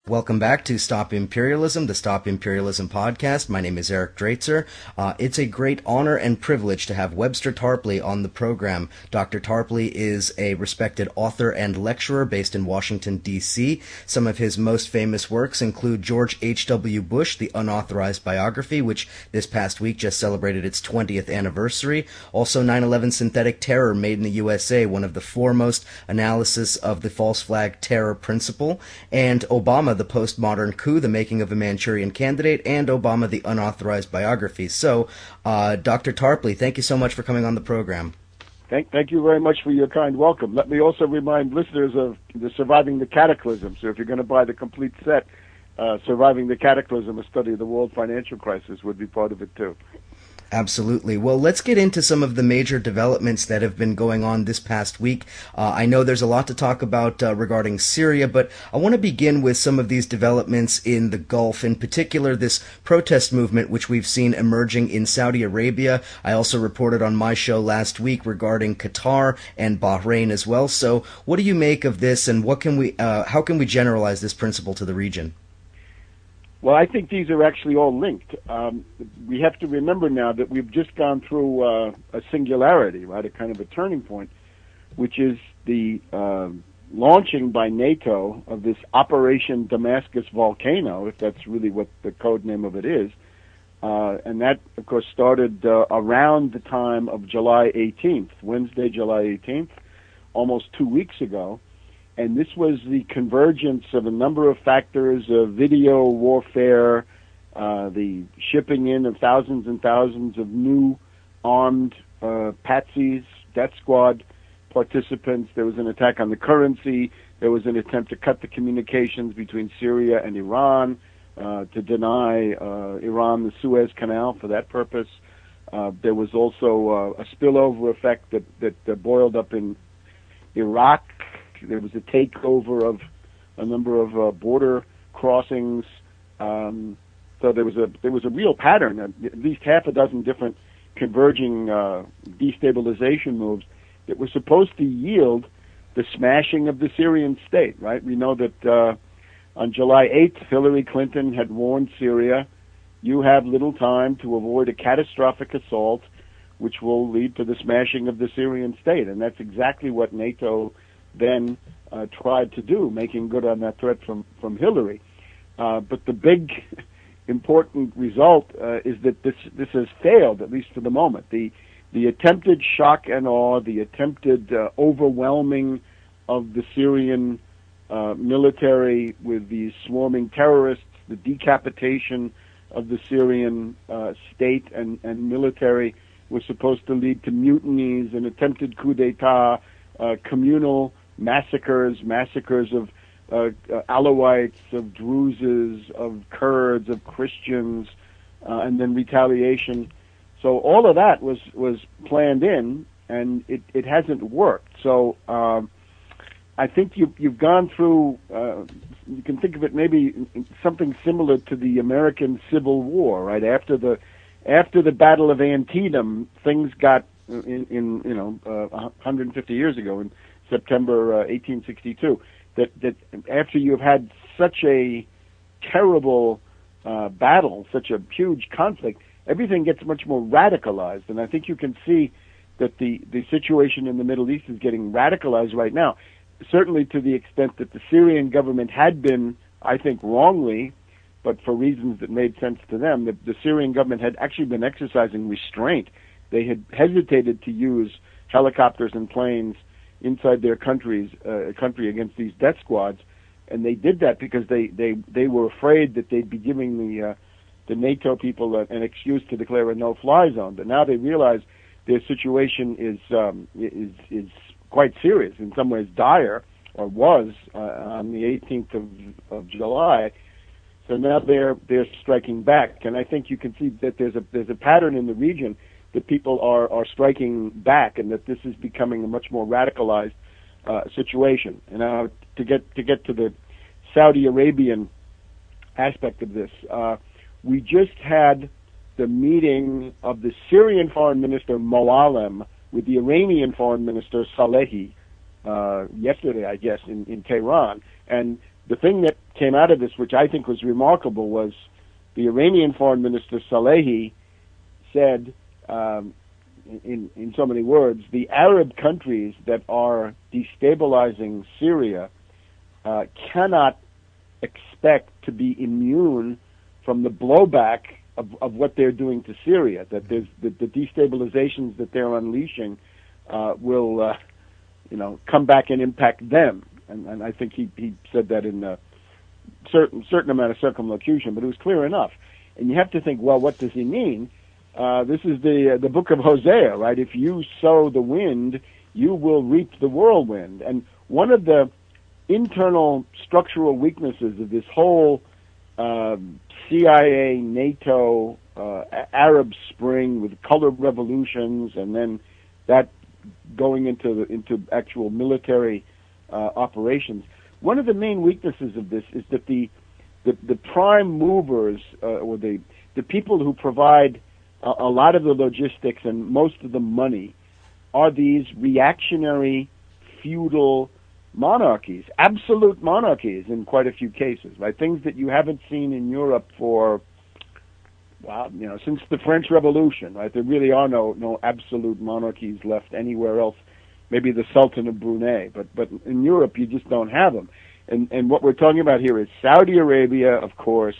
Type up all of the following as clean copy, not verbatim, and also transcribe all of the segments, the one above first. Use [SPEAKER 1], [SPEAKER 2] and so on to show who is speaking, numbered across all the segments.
[SPEAKER 1] Welcome back to Stop Imperialism, the Stop Imperialism podcast. My name is Eric Draitser. It's a great honor and privilege to have Webster Tarpley on the program. Dr. Tarpley is a respected author and lecturer based in Washington, D.C. Some of his most famous works include George H.W. Bush, The Unauthorized Biography, which this past week just celebrated its 20th anniversary. Also 9/11 Synthetic Terror, Made in the USA, one of the foremost analysis of the false flag terror principle. And Obama, The Postmodern Coup, The Making of a Manchurian Candidate, and Obama, The Unauthorized Biography. So, Dr. Tarpley, thank you so much for coming on the program.
[SPEAKER 2] Thank you very much for your kind welcome. Let me also remind listeners of the Surviving the Cataclysm. So if you're going to buy the complete set, Surviving the Cataclysm, a study of the world financial crisis, would be part of it too.
[SPEAKER 1] Absolutely. Well, let's get into some of the major developments that have been going on this past week. I know there's a lot to talk about regarding Syria, but I want to begin with some of these developments in the Gulf, in particular this protest movement which we've seen emerging in Saudi Arabia. I also reported on my show last week regarding Qatar and Bahrain as well. So what do you make of this, and how can we generalize this principle to the region?
[SPEAKER 2] Well, I think these are actually all linked. We have to remember now that we've just gone through a singularity, right, a kind of a turning point, which is the launching by NATO of this Operation Damascus Volcano, if that's really what the code name of it is. And that, of course, started around the time of July 18th, Wednesday, July 18th, almost 2 weeks ago. And this was the convergence of a number of factors: video warfare, the shipping in of thousands and thousands of new armed patsies, death squad participants. There was an attack on the currency. There was an attempt to cut the communications between Syria and Iran, to deny Iran the Suez Canal for that purpose. There was also a spillover effect that boiled up in Iraq. There was a takeover of a number of border crossings. So there was a real pattern, at least half a dozen different converging destabilization moves that were supposed to yield the smashing of the Syrian state. Right? We know that on July 8th, Hillary Clinton had warned Syria, "You have little time to avoid a catastrophic assault, which will lead to the smashing of the Syrian state," and that's exactly what NATO then tried to do, making good on that threat from Hillary. But the big important result is that this has failed, at least for the moment. The attempted shock and awe, the attempted overwhelming of the Syrian military with these swarming terrorists, the decapitation of the Syrian state and military was supposed to lead to mutinies, an attempted coup d'etat, communal massacres of Alawites, of Druzes, of Kurds, of Christians, and then retaliation. So all of that was planned in, and it hasn't worked. So I think you've gone through. You can think of it maybe something similar to the American Civil War, right? After the Battle of Antietam, things got in 150 years ago in September 1862, that after you've had such a terrible battle, such a huge conflict, everything gets much more radicalized. And I think you can see that the situation in the Middle East is getting radicalized right now, certainly to the extent that the Syrian government had been, I think wrongly, but for reasons that made sense to them, the Syrian government had actually been exercising restraint. They had hesitated to use helicopters and planes inside their country against these death squads, and they did that because they were afraid that they'd be giving the NATO people an excuse to declare a no-fly zone. But now they realize their situation is quite serious, in some ways dire, or was on the 18th of July. So now they're striking back, and I think you can see that there's a pattern in the region that people are striking back, and that this is becoming a much more radicalized situation. And now to get to the Saudi Arabian aspect of this, we just had the meeting of the Syrian Foreign Minister Moallem with the Iranian Foreign Minister Salehi yesterday, I guess, in Tehran, and the thing that came out of this, which I think was remarkable, was the Iranian Foreign Minister Salehi said, in so many words, the Arab countries that are destabilizing Syria cannot expect to be immune from the blowback of what they're doing to Syria. That the destabilizations that they're unleashing will, come back and impact them. And I think he said that in a certain amount of circumlocution, but it was clear enough. And you have to think, well, what does he mean? This is the book of Hosea, right? If you sow the wind, you will reap the whirlwind. And one of the internal structural weaknesses of this whole CIA, NATO, Arab Spring with color revolutions, and then that going into actual military operations. One of the main weaknesses of this is that the prime movers or the people who provide a lot of the logistics and most of the money are these reactionary, feudal monarchies, absolute monarchies in quite a few cases, right? Things that you haven't seen in Europe for, since the French Revolution, right? There really are no absolute monarchies left anywhere else. Maybe the Sultan of Brunei, but in Europe you just don't have them. And what we're talking about here is Saudi Arabia, of course,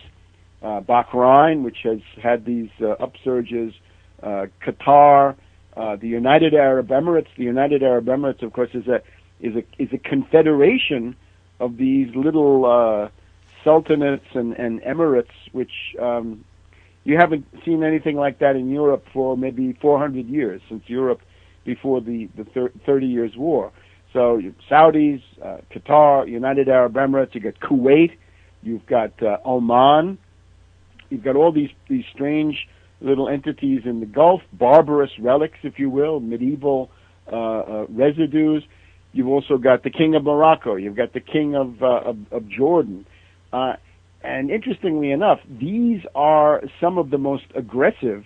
[SPEAKER 2] Bahrain, which has had these upsurges, Qatar, the United Arab Emirates. The United Arab Emirates, of course, is a confederation of these little sultanates and emirates, which you haven't seen anything like that in Europe for maybe 400 years, since Europe before the 30 Years' War. So Saudis, Qatar, United Arab Emirates, you got Kuwait, you've got Oman, you've got all these strange little entities in the Gulf, barbarous relics, if you will, medieval residues. You've also got the King of Morocco, you've got the King of Jordan. And interestingly enough, these are some of the most aggressive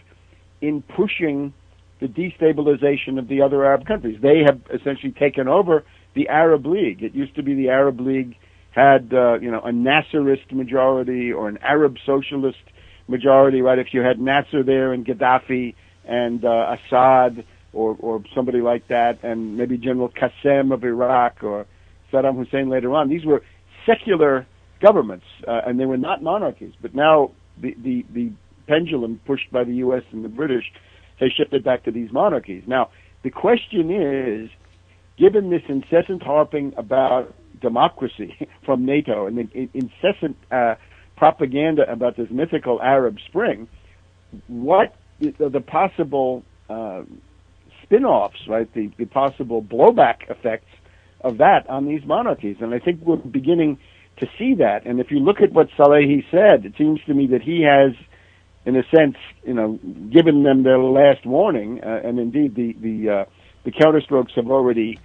[SPEAKER 2] in pushing the destabilization of the other Arab countries. They have essentially taken over the Arab League. It used to be the Arab League had, a Nasserist majority or an Arab socialist majority, right? If you had Nasser there and Gaddafi and Assad or somebody like that, and maybe General Qasem of Iraq or Saddam Hussein later on, these were secular governments, and they were not monarchies. But now the pendulum pushed by the U.S. and the British has shifted back to these monarchies. Now, the question is, given this incessant harping about democracy from NATO and the incessant propaganda about this mythical Arab Spring, what are the possible spin-offs, right, the possible blowback effects of that on these monarchies? And I think we're beginning to see that. And if you look at what Salehi said, it seems to me that he has, in a sense, given them their last warning, and indeed the counterstrokes have already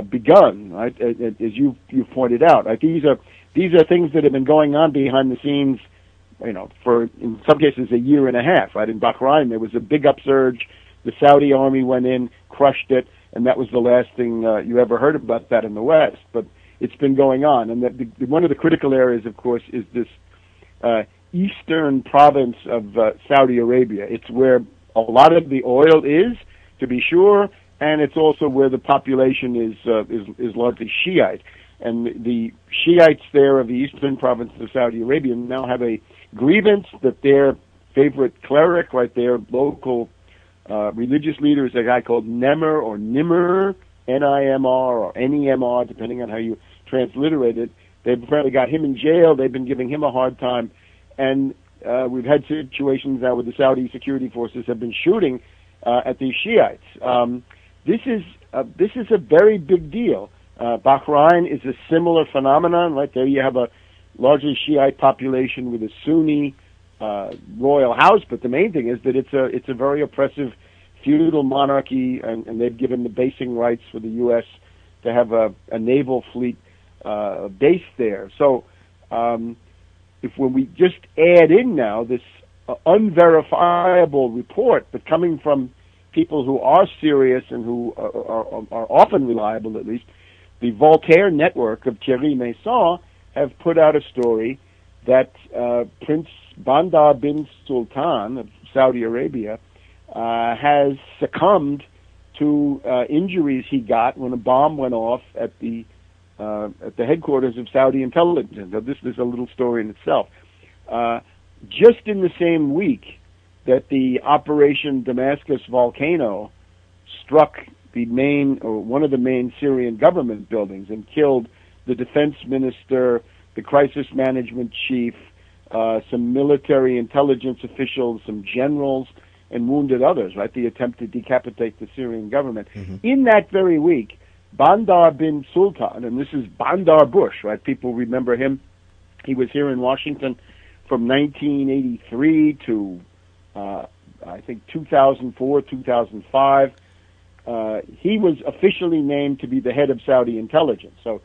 [SPEAKER 2] begun, right? As you've pointed out, right? These are things that have been going on behind the scenes, for in some cases a year and a half, right? In Bahrain, there was a big upsurge. The Saudi army went in, crushed it, and that was the last thing you ever heard about that in the West. But it's been going on, and one of the critical areas, of course, is this eastern province of Saudi Arabia. It's where a lot of the oil is, to be sure, and it's also where the population is largely Shiite. And the Shiites there of the eastern province of Saudi Arabia now have a grievance that their favorite cleric, right, their local religious leader, is a guy called Nemr or Nimr, N-I-M-R or N-E-M-R, depending on how you transliterate it. They've apparently got him in jail. They've been giving him a hard time. And we've had situations now where the Saudi security forces have been shooting at these Shiites. This is a very big deal. Bahrain is a similar phenomenon, right? There you have a largely Shiite population with a Sunni royal house, but the main thing is that it's a very oppressive feudal monarchy, and they've given the basing rights for the U.S. to have a naval fleet based there. So when we just add in now this unverifiable report, but coming from people who are serious and who are often reliable, at least, the Voltaire network of Thierry Meyssan have put out a story that Prince Bandar bin Sultan of Saudi Arabia has succumbed to injuries he got when a bomb went off at the headquarters of Saudi intelligence. Now, this is a little story in itself. Just in the same week that the Operation Damascus Volcano struck the main, or one of the main Syrian government buildings and killed the defense minister, the crisis management chief, some military intelligence officials, some generals, and wounded others, right? The attempt to decapitate the Syrian government. Mm-hmm. In that very week, Bandar bin Sultan, and this is Bandar Bush, right? People remember him. He was here in Washington from 1983 to, I think, 2004, 2005. He was officially named to be the head of Saudi intelligence. So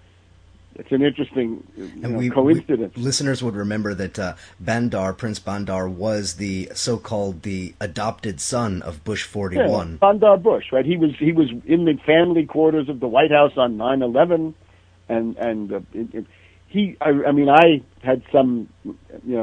[SPEAKER 2] it's an interesting coincidence.
[SPEAKER 1] Listeners would remember that Prince Bandar, was the so-called the adopted son of Bush 41.
[SPEAKER 2] Yeah, Bandar Bush, right? He was in the family quarters of the White House on 9/11, I had some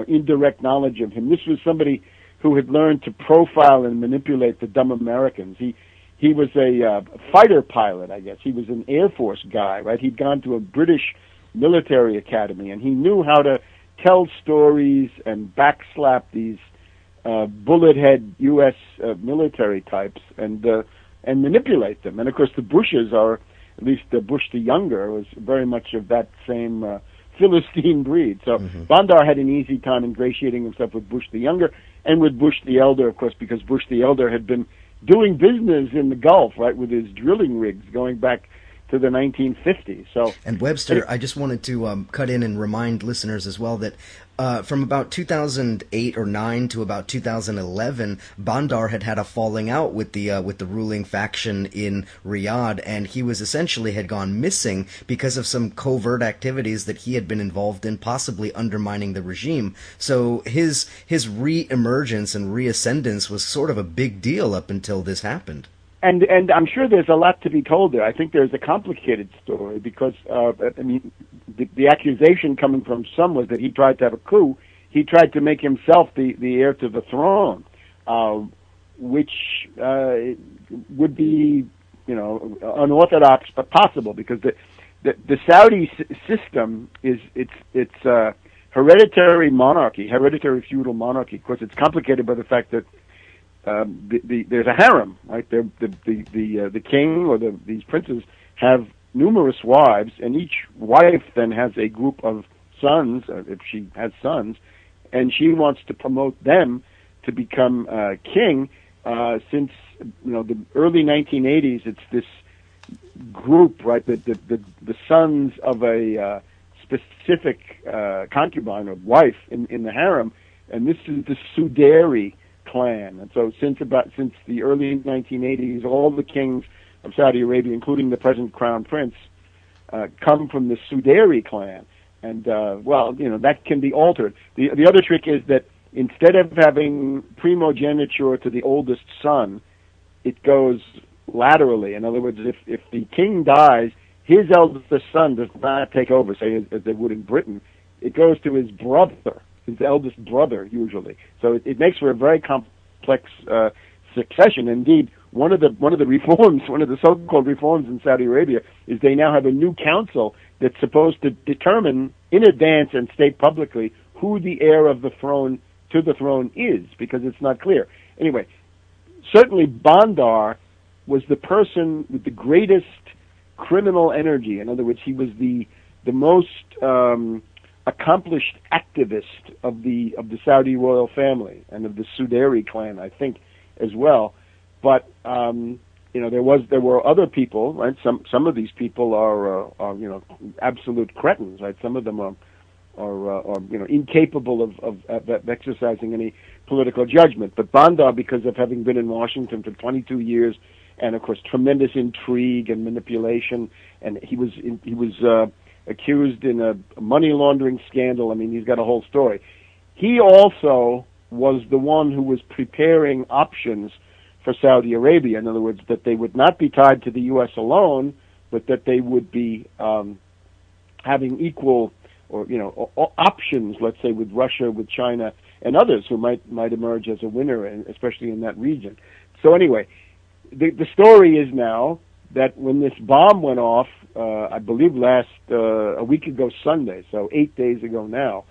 [SPEAKER 2] indirect knowledge of him. This was somebody who had learned to profile and manipulate the dumb Americans. He was a fighter pilot, I guess. He was an Air Force guy, right? He'd gone to a British military academy, and he knew how to tell stories and backslap these bullet-head U.S. Military types and manipulate them. And, of course, the Bushes are, at least Bush the Younger, was very much of that same Philistine breed. So Bandar had an easy time ingratiating himself with Bush the Younger and with Bush the Elder, of course, because Bush the Elder had been doing business in the Gulf, right, with his drilling rigs going back to the 1950s. So,
[SPEAKER 1] and Webster, I just wanted to cut in and remind listeners as well that from about 2008 or 9 to about 2011, Bandar had a falling out with the ruling faction in Riyadh, and he was essentially had gone missing because of some covert activities that he had been involved in, possibly undermining the regime. So his re-emergence and reascendance was sort of a big deal up until this happened.
[SPEAKER 2] And I'm sure there's a lot to be told there. I think there's a complicated story because, the accusation coming from some was that he tried to have a coup. He tried to make himself the heir to the throne, which would be, unorthodox but possible because the Saudi system is it's hereditary monarchy, hereditary feudal monarchy. Of course, it's complicated by the fact that there's a harem, right? The king or these princes have numerous wives, and each wife then has a group of sons, if she has sons, and she wants to promote them to become king. Since the early 1980s, it's this group, right? The sons of a specific concubine or wife in the harem, and this is the Suderi clan. And so since the early 1980s, all the kings of Saudi Arabia, including the present crown prince, come from the Suderi clan. And that can be altered. The other trick is that instead of having primogeniture to the oldest son, it goes laterally. In other words, if the king dies, his eldest son does not take over, say as they would in Britain. It goes to his brother, his eldest brother, usually. So it makes for a very complex succession. Indeed, one of the reforms, one of the so-called reforms in Saudi Arabia, is they now have a new council that's supposed to determine in advance and state publicly who the heir of the throne to the throne is, because it's not clear. Anyway, certainly Bandar was the person with the greatest criminal energy. In other words, he was the most accomplished activist of the Saudi royal family and of the Suderi clan, I think, as well. But there were other people, right? Some of these people are absolute cretins, right? Some of them are incapable of exercising any political judgment. But Bandar, because of having been in Washington for 22 years, and of course tremendous intrigue and manipulation, and he was accused in a money laundering scandal. I mean, he's got a whole story. He also was the one who was preparing options for Saudi Arabia. In other words, that they would not be tied to the U.S. alone, but that they would be having equal options, let's say, with Russia, with China, and others who might emerge as a winner, especially in that region. So anyway, the story is now that when this bomb went off, I believe a week ago Sunday, so 8 days ago now,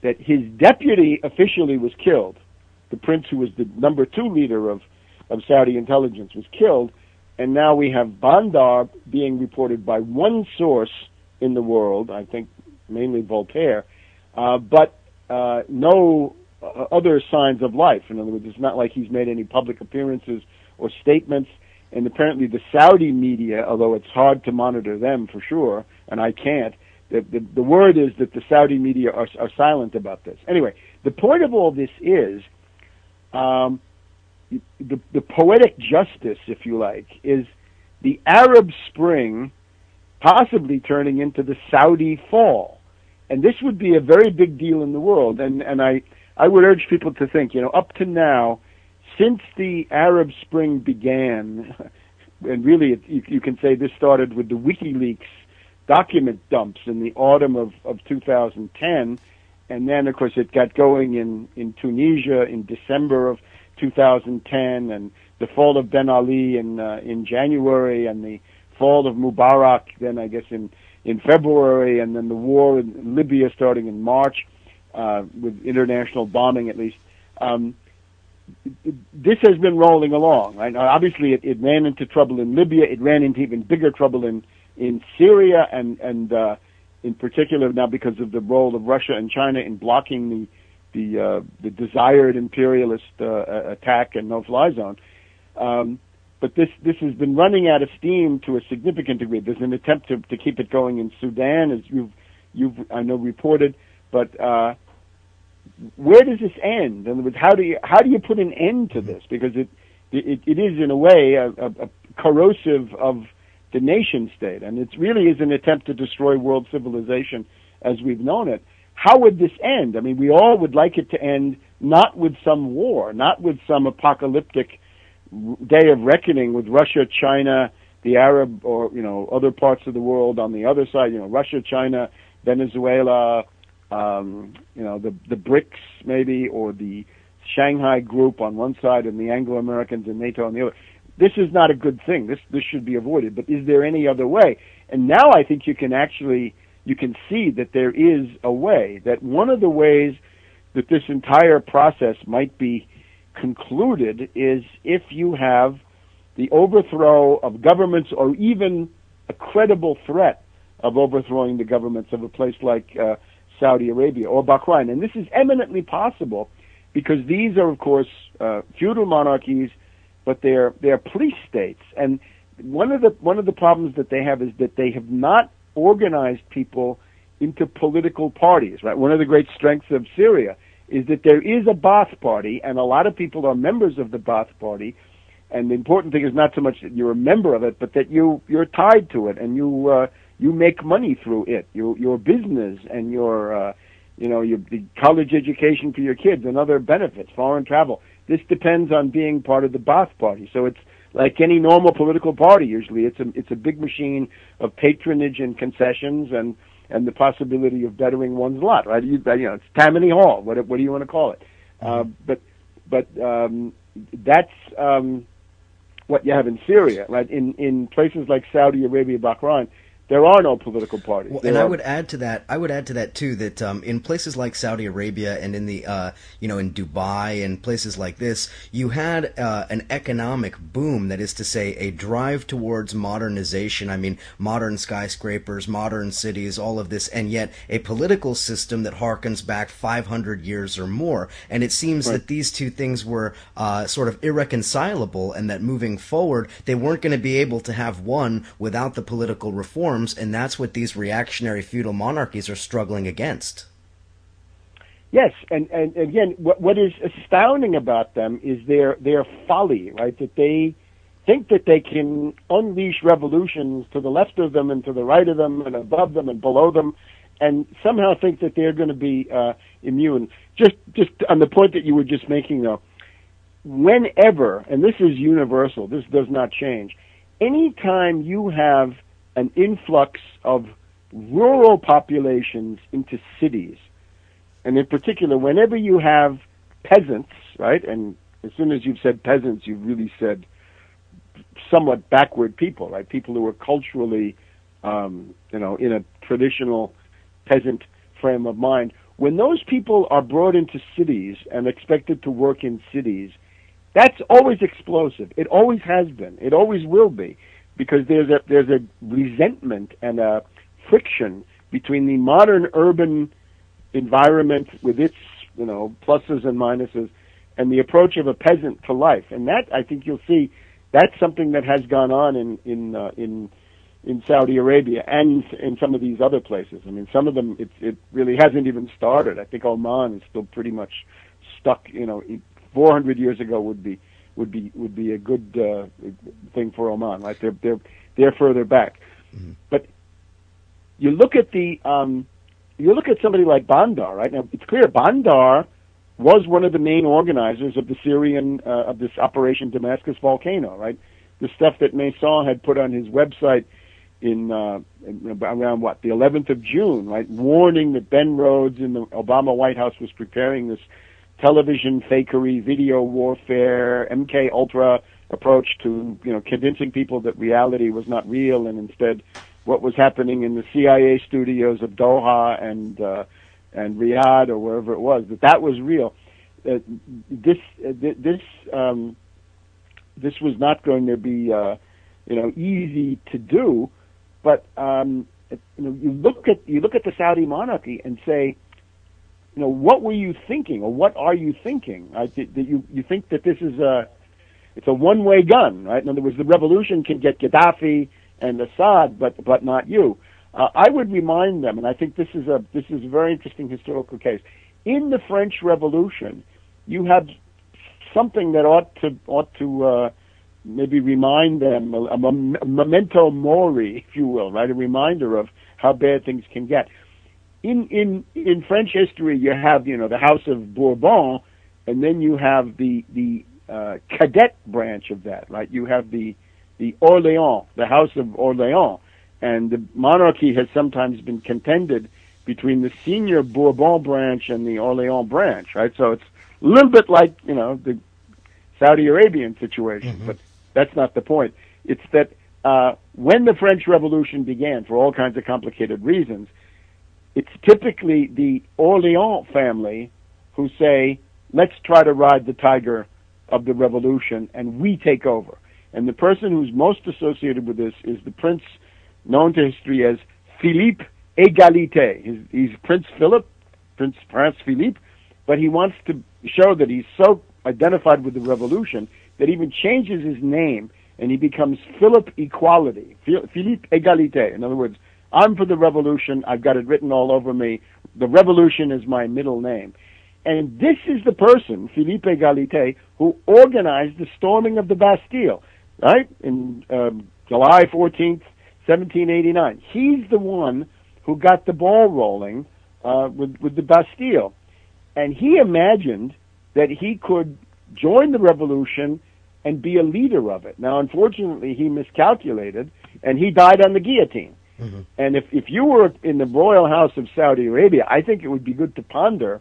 [SPEAKER 2] that his deputy officially was killed. The prince, who was the number 2 leader of Saudi intelligence, was killed, and now we have Bandar being reported by one source in the world, I think mainly Voltaire, but no other signs of life. In other words, it's not like he's made any public appearances or statements. And apparently the Saudi media, although it's hard to monitor them for sure, and I can't, the word is that the Saudi media are silent about this. Anyway, the point of all this is the poetic justice, if you like, is the Arab Spring possibly turning into the Saudi fall. And this would be a very big deal in the world. And I would urge people to think, up to now, since the Arab Spring began, and really you can say this started with the WikiLeaks document dumps in the autumn of 2010, and then, of course, it got going in Tunisia in December of 2010, and the fall of Ben Ali in January, and the fall of Mubarak then, I guess, in February, and then the war in Libya starting in March, with international bombing at least. This has been rolling along. Right? Obviously, it ran into trouble in Libya. It ran into even bigger trouble in Syria, and in particular now because of the role of Russia and China in blocking the desired imperialist attack and no-fly zone. But this has been running out of steam to a significant degree. There's an attempt to keep it going in Sudan, as you've I know reported, but where does this end? In other words, how do you put an end to this? Because it is in a way a corrosive of the nation state, and it really is an attempt to destroy world civilization as we've known it. How would this end? I mean, we all would like it to end not with some war, not with some apocalyptic day of reckoning with Russia, China, the Arab or other parts of the world on the other side. Russia, China, Venezuela. The BRICS maybe, or the Shanghai Group on one side and the Anglo-Americans and NATO on the other. This is not a good thing. This should be avoided. But is there any other way? And now I think you can see that there is a way, that one of the ways that this entire process might be concluded is if you have the overthrow of governments, or even a credible threat of overthrowing the governments of a place like Saudi Arabia or Bahrain. And this is eminently possible because these are, of course, feudal monarchies, but they're police states. And one of the problems that they have is that they have not organized people into political parties. Right. One of the great strengths of Syria is that there is a Ba'ath party, and a lot of people are members of the Ba'ath party. And the important thing is not so much that you're a member of it, but that you're tied to it, and you make money through it, your business, and your the college education for your kids and other benefits, foreign travel. This depends on being part of the Ba'ath party. So it's like any normal political party. Usually, it's a big machine of patronage and concessions and the possibility of bettering one's lot. Right? It's Tammany Hall. What do you want to call it? But that's what you have in Syria, right? In places like Saudi Arabia, Bahrain, there are no political parties.
[SPEAKER 1] Well, and I would add to that too, that in places like Saudi Arabia and in the in Dubai and places like this, you had an economic boom. That is to say, a drive towards modernization. I mean, modern skyscrapers, modern cities, all of this, and yet a political system that harkens back 500 years or more. And it seems that these two things were sort of irreconcilable, and that moving forward, they weren't going to be able to have one without the political reform. And that's what these reactionary feudal monarchies are struggling against.
[SPEAKER 2] Yes, and again, what is astounding about them is their folly, right? That they think that they can unleash revolutions to the left of them and to the right of them and above them and below them, and somehow think that they're going to be immune. Just on the point that you were just making, though, whenever, and this is universal, this does not change, anytime you have an influx of rural populations into cities. And in particular, whenever you have peasants, right, and as soon as you've said peasants, you've really said somewhat backward people, right, people who are culturally, in a traditional peasant frame of mind. When those people are brought into cities and expected to work in cities, that's always explosive. It always has been. It always will be, because there's a resentment and a friction between the modern urban environment with its pluses and minuses and the approach of a peasant to life. And that, I think you'll see, that's something that has gone on in Saudi Arabia and in some of these other places. I mean, some of them it really hasn't even started. I think Oman is still pretty much stuck. 400 years ago would be a good thing for Oman, right? They're further back. Mm-hmm. But you look at somebody like Bandar, right? Now it's clear Bandar was one of the main organizers of the Syrian of this Operation Damascus Volcano, right? The stuff that Maison had put on his website in around the 11th of June, right? Warning that Ben Rhodes in the Obama White House was preparing this television fakery, video warfare, MK Ultra approach to convincing people that reality was not real, and instead what was happening in the CIA studios of Doha and Riyadh or wherever it was, that was real. This was not going to be easy to do, but you look at the Saudi monarchy and say, what were you thinking, or what are you thinking? Right? That you think that this is it's a one-way gun, right? In other words, the revolution can get Gaddafi and Assad, but not you. I would remind them, and I think this is a very interesting historical case. In the French Revolution, you have something that ought to maybe remind them, a memento mori, if you will, right? A reminder of how bad things can get. In French history, you have the House of Bourbon, and then you have the cadet branch of that, right? You have the Orléans, the House of Orléans, and the monarchy has sometimes been contended between the senior Bourbon branch and the Orléans branch, right? So it's a little bit like the Saudi Arabian situation, mm-hmm. But that's not the point. It's that when the French Revolution began, for all kinds of complicated reasons, it's typically the Orléans family who say, let's try to ride the tiger of the revolution, and we take over. And the person who's most associated with this is the prince known to history as Philippe Égalité. He's Prince Philip, Prince Philippe, but he wants to show that he's so identified with the revolution that he even changes his name, and he becomes Philip Equality, Philippe Égalité. In other words, I'm for the revolution. I've got it written all over me. The revolution is my middle name. And this is the person, Philippe Égalité, who organized the storming of the Bastille, right, in July 14th, 1789. He's the one who got the ball rolling with the Bastille. And he imagined that he could join the revolution and be a leader of it. Now, unfortunately, he miscalculated, and he died on the guillotine. Mm-hmm. And if you were in the royal house of Saudi Arabia, I think it would be good to ponder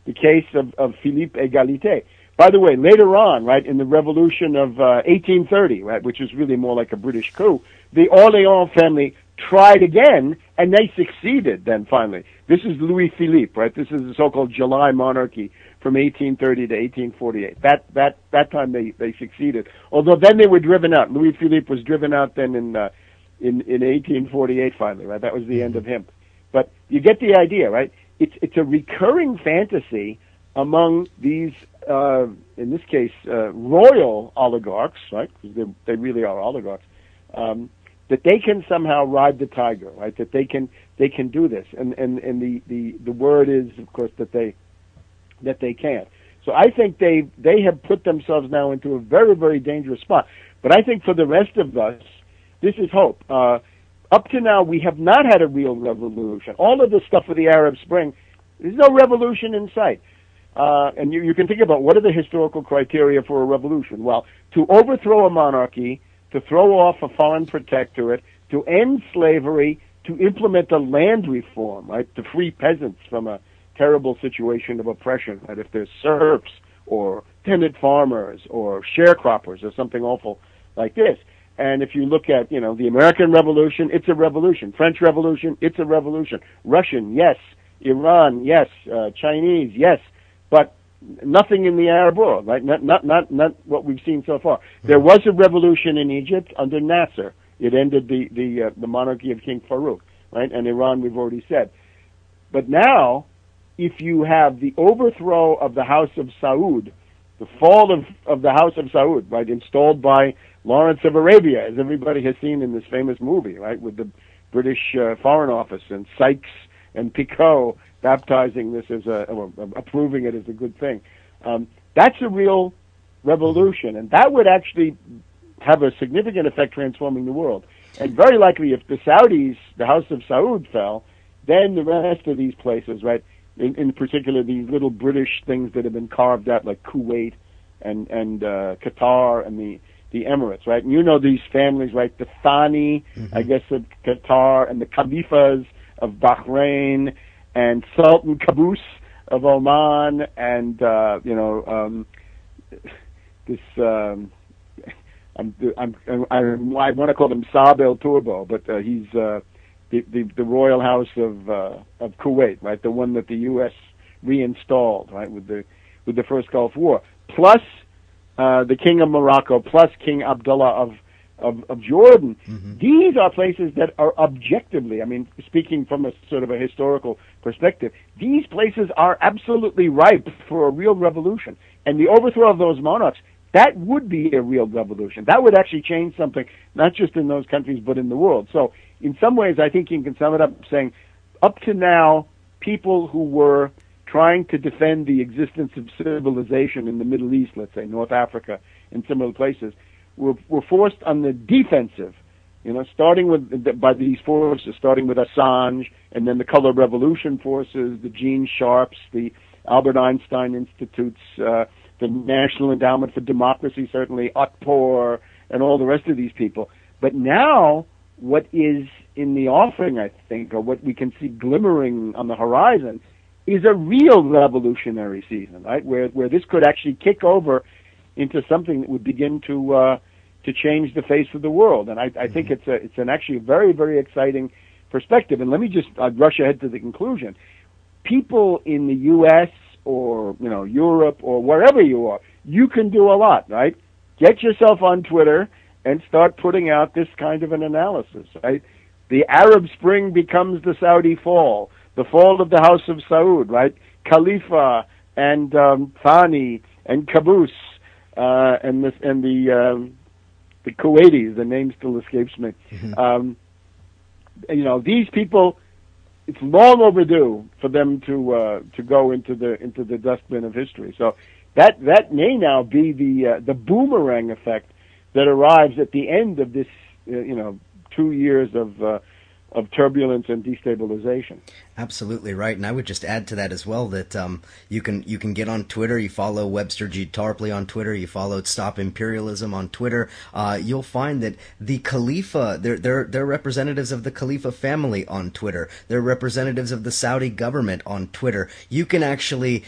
[SPEAKER 2] the case of Philippe Égalité. By the way, later on, right, in the revolution of 1830, right, which is really more like a British coup, the Orléans family tried again, and they succeeded then finally. This is Louis Philippe, right? This is the so-called July monarchy from 1830 to 1848. That time they succeeded. Although then they were driven out. Louis Philippe was driven out then in 1848 finally, right? That was the end of him. But you get the idea, right? It's a recurring fantasy among these, in this case, royal oligarchs, right? Because they really are oligarchs. That they can somehow ride the tiger, right? That they can do this, and the word is, of course, that they can't. So I think they have put themselves now into a very, very dangerous spot. But I think for the rest of us, this is hope. Up to now, we have not had a real revolution. All of this stuff with the Arab Spring, there's no revolution in sight. And you can think about what are the historical criteria for a revolution. Well, to overthrow a monarchy, to throw off a foreign protectorate, to end slavery, to implement a land reform, right, to free peasants from a terrible situation of oppression, right, if there's serfs or tenant farmers or sharecroppers or something awful like this. And if you look at, the American Revolution, it's a revolution. French Revolution, it's a revolution. Russian, yes. Iran, yes. Chinese, yes. But nothing in the Arab world, right? Not what we've seen so far. There was a revolution in Egypt under Nasser. It ended the monarchy of King Farouk, right? And Iran, we've already said. But now, if you have the overthrow of the House of Saud, the fall of the House of Saud, right, installed by Lawrence of Arabia, as everybody has seen in this famous movie, right, with the British Foreign Office and Sykes and Picot baptizing this as approving it as a good thing. That's a real revolution, and that would actually have a significant effect transforming the world. And very likely, if the Saudis, the House of Saud fell, then the rest of these places, right, in particular these little British things that have been carved out, like Kuwait and Qatar and the Emirates, right? And these families, right? The Thani, I guess, of Qatar, and the Khalifas of Bahrain, and Sultan Qaboos of Oman, and this. I want to call him Saab El Turbo, but he's the royal house of Kuwait, right? The one that the U.S. reinstalled, right, with the first Gulf War, plus the King of Morocco, plus King Abdullah of Jordan. These are places that are objectively, I mean, speaking from a sort of a historical perspective, these places are absolutely ripe for a real revolution. And the overthrow of those monarchs, that would be a real revolution. That would actually change something, not just in those countries, but in the world. So in some ways, I think you can sum it up saying, up to now, people who were trying to defend the existence of civilization in the Middle East, let's say North Africa and similar places, were forced on the defensive, starting by these forces, starting with Assange, and then the Color Revolution forces, the Gene Sharps, the Albert Einstein Institutes, the National Endowment for Democracy, certainly, Utpour, and all the rest of these people. But now, what is in the offing, I think, or what we can see glimmering on the horizon, is a real revolutionary season, right? Where this could actually kick over into something that would begin to change the face of the world. And I think it's an actually very, very exciting perspective. And let me just rush ahead to the conclusion. People in the U.S. or Europe or wherever you are, you can do a lot, right? Get yourself on Twitter and start putting out this kind of an analysis, right? The Arab Spring becomes the Saudi fall, the fall of the House of Saud, right? Khalifa and Thani and Qaboos and the Kuwaitis. The name still escapes me. These people. It's long overdue for them to go into the dustbin of history. So that may now be the boomerang effect that arrives at the end of this 2 years of turbulence and destabilization.
[SPEAKER 1] Absolutely right, and I would just add to that as well that you can get on Twitter. You follow Webster Tarpley on Twitter. You follow Stop Imperialism on Twitter. You'll find that the Khalifa, they're representatives of the Khalifa family on Twitter. They're representatives of the Saudi government on Twitter. You can actually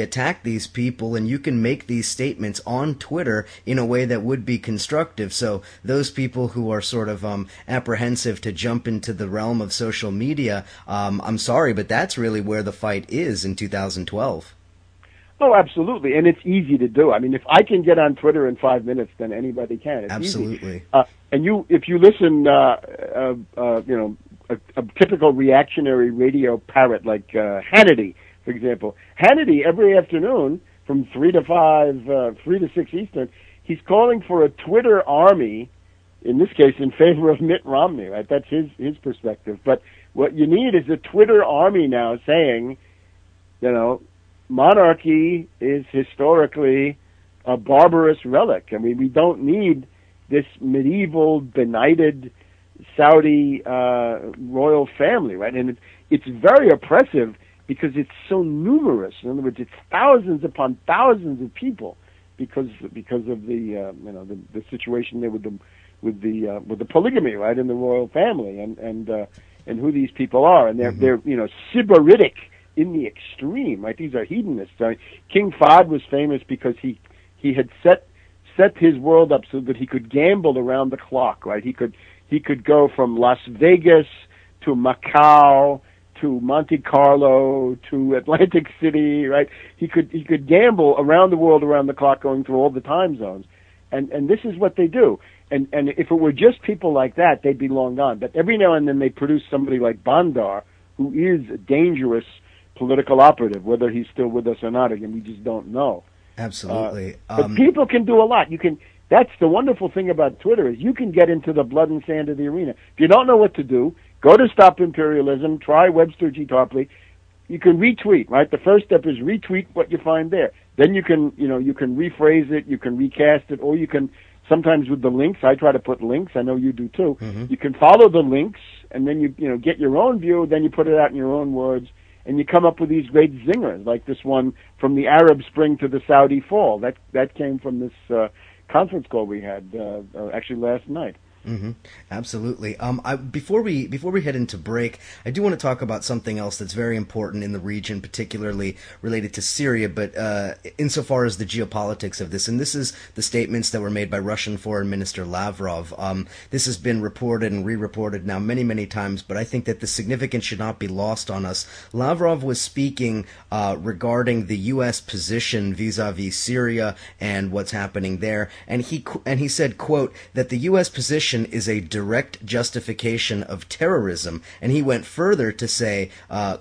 [SPEAKER 1] attack these people, and you can make these statements on Twitter in a way that would be constructive. So those people who are sort of apprehensive to jump into the realm of social media, I'm sorry, but that's really where the fight is in 2012.
[SPEAKER 2] Oh, absolutely, and it's easy to do. I mean, if I can get on Twitter in 5 minutes, then anybody can. It's
[SPEAKER 1] absolutely.
[SPEAKER 2] Easy. And if you listen, a typical reactionary radio parrot like Hannity, for example, Hannity every afternoon from 3 to 6 Eastern, he's calling for a Twitter army. In this case, in favor of Mitt Romney, right? That's his perspective. But what you need is a Twitter army now saying, monarchy is historically a barbarous relic. I mean, we don't need this medieval, benighted Saudi royal family, right? And it's very oppressive because it's so numerous. In other words, it's thousands upon thousands of people because of the situation there with with the polygamy, right, in the royal family, and who these people are, and they're sybaritic in the extreme, right? These are hedonists. I mean, King Fahd was famous because he had set his world up so that he could gamble around the clock, right? He could go from Las Vegas to Macau to Monte Carlo to Atlantic City, right? He could gamble around the world around the clock, going through all the time zones, and this is what they do. And if it were just people like that, they'd be long gone. But every now and then they produce somebody like Bandar, who is a dangerous political operative. Whether he's still with us or not, again, we just don't know.
[SPEAKER 1] Absolutely.
[SPEAKER 2] But people can do a lot. That's the wonderful thing about Twitter, is you can get into the blood and sand of the arena. If you don't know what to do, go to Stop Imperialism, try Webster G. Tarpley. You can retweet, right? The first step is retweet what you find there. Then you can rephrase it, you can recast it, or you can, sometimes with the links, I try to put links, I know you do too. Mm-hmm. You can follow the links, and then you get your own view, then you put it out in your own words, and you come up with these great zingers, like this one from the Arab Spring to the Saudi Fall. That came from this conference call we had actually last night.
[SPEAKER 1] Mm-hmm. Absolutely. Before we head into break, I do want to talk about something else that's very important in the region, particularly related to Syria, but insofar as the geopolitics of this, and this is the statements that were made by Russian Foreign Minister Lavrov. This has been reported and re-reported now many, many times, but I think that the significance should not be lost on us. Lavrov was speaking regarding the U.S. position vis-a-vis Syria and what's happening there, and he said, quote, that the U.S. position is a direct justification of terrorism, and he went further to say,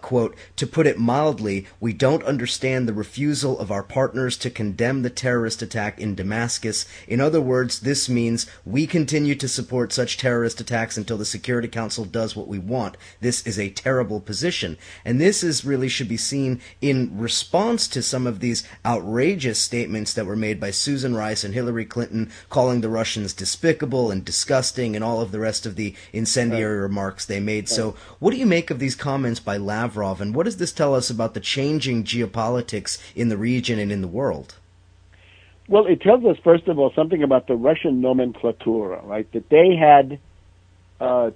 [SPEAKER 1] quote, to put it mildly, we don't understand the refusal of our partners to condemn the terrorist attack in Damascus. In other words, this means we continue to support such terrorist attacks until the Security Council does what we want. This is a terrible position, and this really should be seen in response to some of these outrageous statements that were made by Susan Rice and Hillary Clinton, calling the Russians despicable and disgusting and all of the rest of the incendiary remarks they made. So what do you make of these comments by Lavrov, and what does this tell us about the changing geopolitics in the region and in the world?
[SPEAKER 2] Well, it tells us, first of all, something about the Russian nomenclatura, right? That they had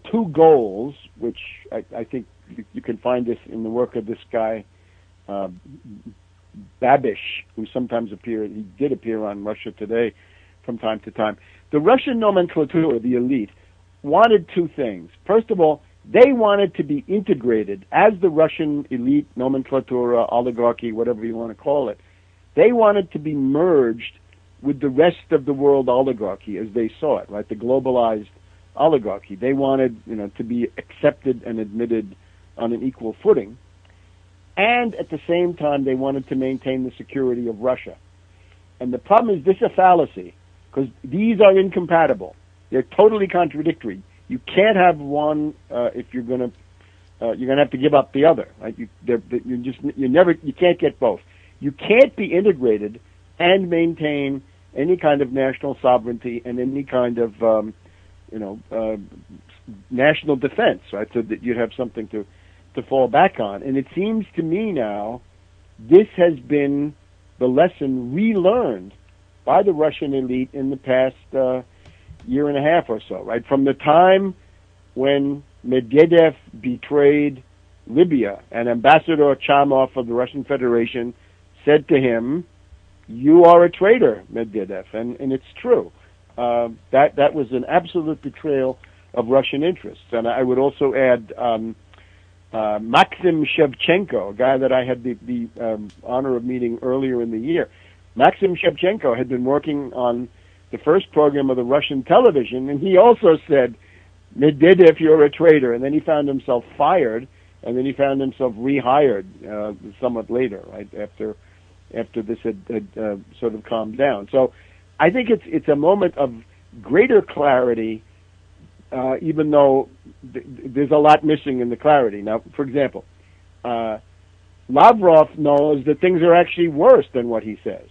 [SPEAKER 2] two goals, which I think you can find this in the work of this guy, Babish, who sometimes he did appear on Russia Today from time to time. The Russian nomenclatura, the elite, wanted two things. First of all, they wanted to be integrated as the Russian elite nomenclatura, oligarchy, whatever you want to call it. They wanted to be merged with the rest of the world oligarchy as they saw it, right? The globalized oligarchy. They wanted, to be accepted and admitted on an equal footing. And at the same time, they wanted to maintain the security of Russia. And the problem is, this is a fallacy, because these are incompatible. They're totally contradictory. You can't have one if you're going to have to give up the other. Right? You can't get both. You can't be integrated and maintain any kind of national sovereignty and any kind of national defense, right? So that you'd have something to fall back on. And it seems to me now this has been the lesson relearned by the Russian elite in the past year and a half or so, right? From the time when Medvedev betrayed Libya, and Ambassador Chamov of the Russian Federation said to him, "You are a traitor, Medvedev," and it's true. That was an absolute betrayal of Russian interests. And I would also add Maxim Shevchenko, a guy that I had the honor of meeting earlier in the year. Maxim Shevchenko had been working on the first program of the Russian television, and he also said, "Medvedev, you're a traitor." And then he found himself fired, and then he found himself rehired somewhat later, right, after this had sort of calmed down. So I think it's a moment of greater clarity, even though there's a lot missing in the clarity. Now, for example, Lavrov knows that things are actually worse than what he says.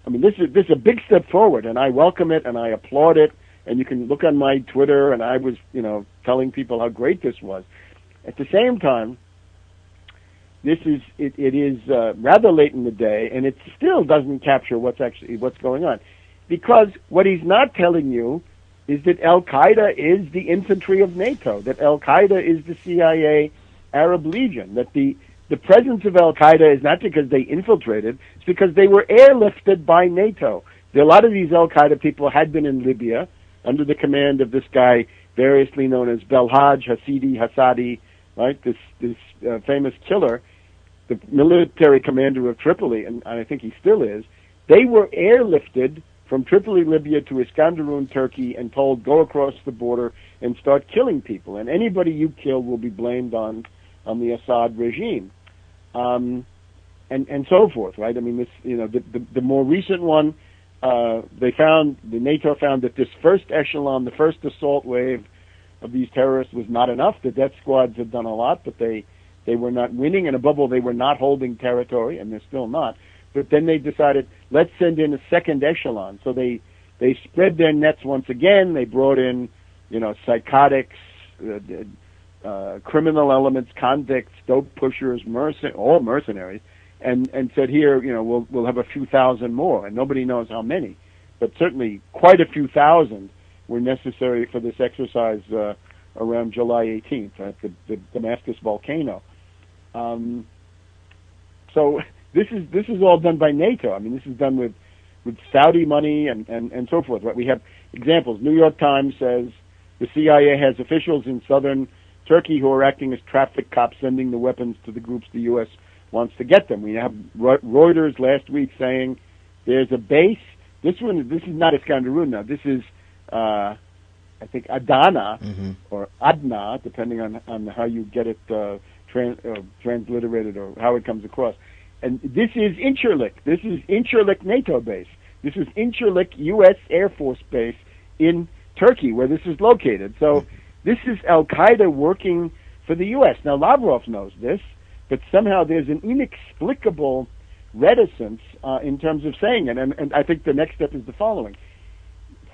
[SPEAKER 2] I mean, this is a big step forward, and I welcome it, and I applaud it. And you can look on my Twitter, and I was, telling people how great this was. At the same time, it is rather late in the day, and it still doesn't capture what's going on, because what he's not telling you is that Al-Qaeda is the infantry of NATO, that Al-Qaeda is the CIA Arab Legion, that the presence of Al-Qaeda is not because they infiltrated, it's because they were airlifted by NATO. A lot of these Al-Qaeda people had been in Libya under the command of this guy, variously known as Belhaj Hassadi, right? This famous killer, the military commander of Tripoli, and I think he still is. They were airlifted from Tripoli, Libya to Iskenderun, Turkey, and told, go across the border and start killing people. And anybody you kill will be blamed on the Assad regime. And so forth, right? I mean, this, the more recent one, NATO found that this first echelon, the first assault wave of these terrorists was not enough. The death squads had done a lot, but they were not winning, and above all, they were not holding territory, and they're still not. But then they decided, let's send in a second echelon. So they spread their nets once again. They brought in, psychotics, criminal elements, convicts, dope pushers, all mercenaries, and said, here, we'll have a few thousand more, and nobody knows how many, but certainly quite a few thousand were necessary for this exercise around July 18th at the Damascus volcano. So this is all done by NATO. I mean, this is done with Saudi money and so forth. Right? We have examples. New York Times says the CIA has officials in southern Turkey who are acting as traffic cops, sending the weapons to the groups the U.S. wants to get them. We have Reuters last week saying there's a base. This is not Iskenderun now. This is, I think, Adana or Adna, depending on how you get it transliterated or how it comes across. And this is Incirlik. This is Incirlik NATO base. This is Incirlik U.S. Air Force base in Turkey, where this is located. So this is Al-Qaeda working for the U.S. Now, Lavrov knows this, but somehow there's an inexplicable reticence in terms of saying it. And I think the next step is the following.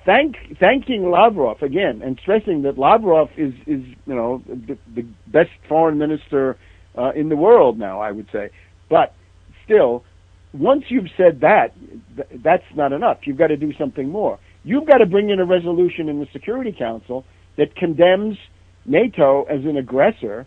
[SPEAKER 2] Thanking Lavrov again and stressing that Lavrov is the best foreign minister in the world now, I would say. But still, once you've said that, that's not enough. You've got to do something more. You've got to bring in a resolution in the Security Council that condemns NATO as an aggressor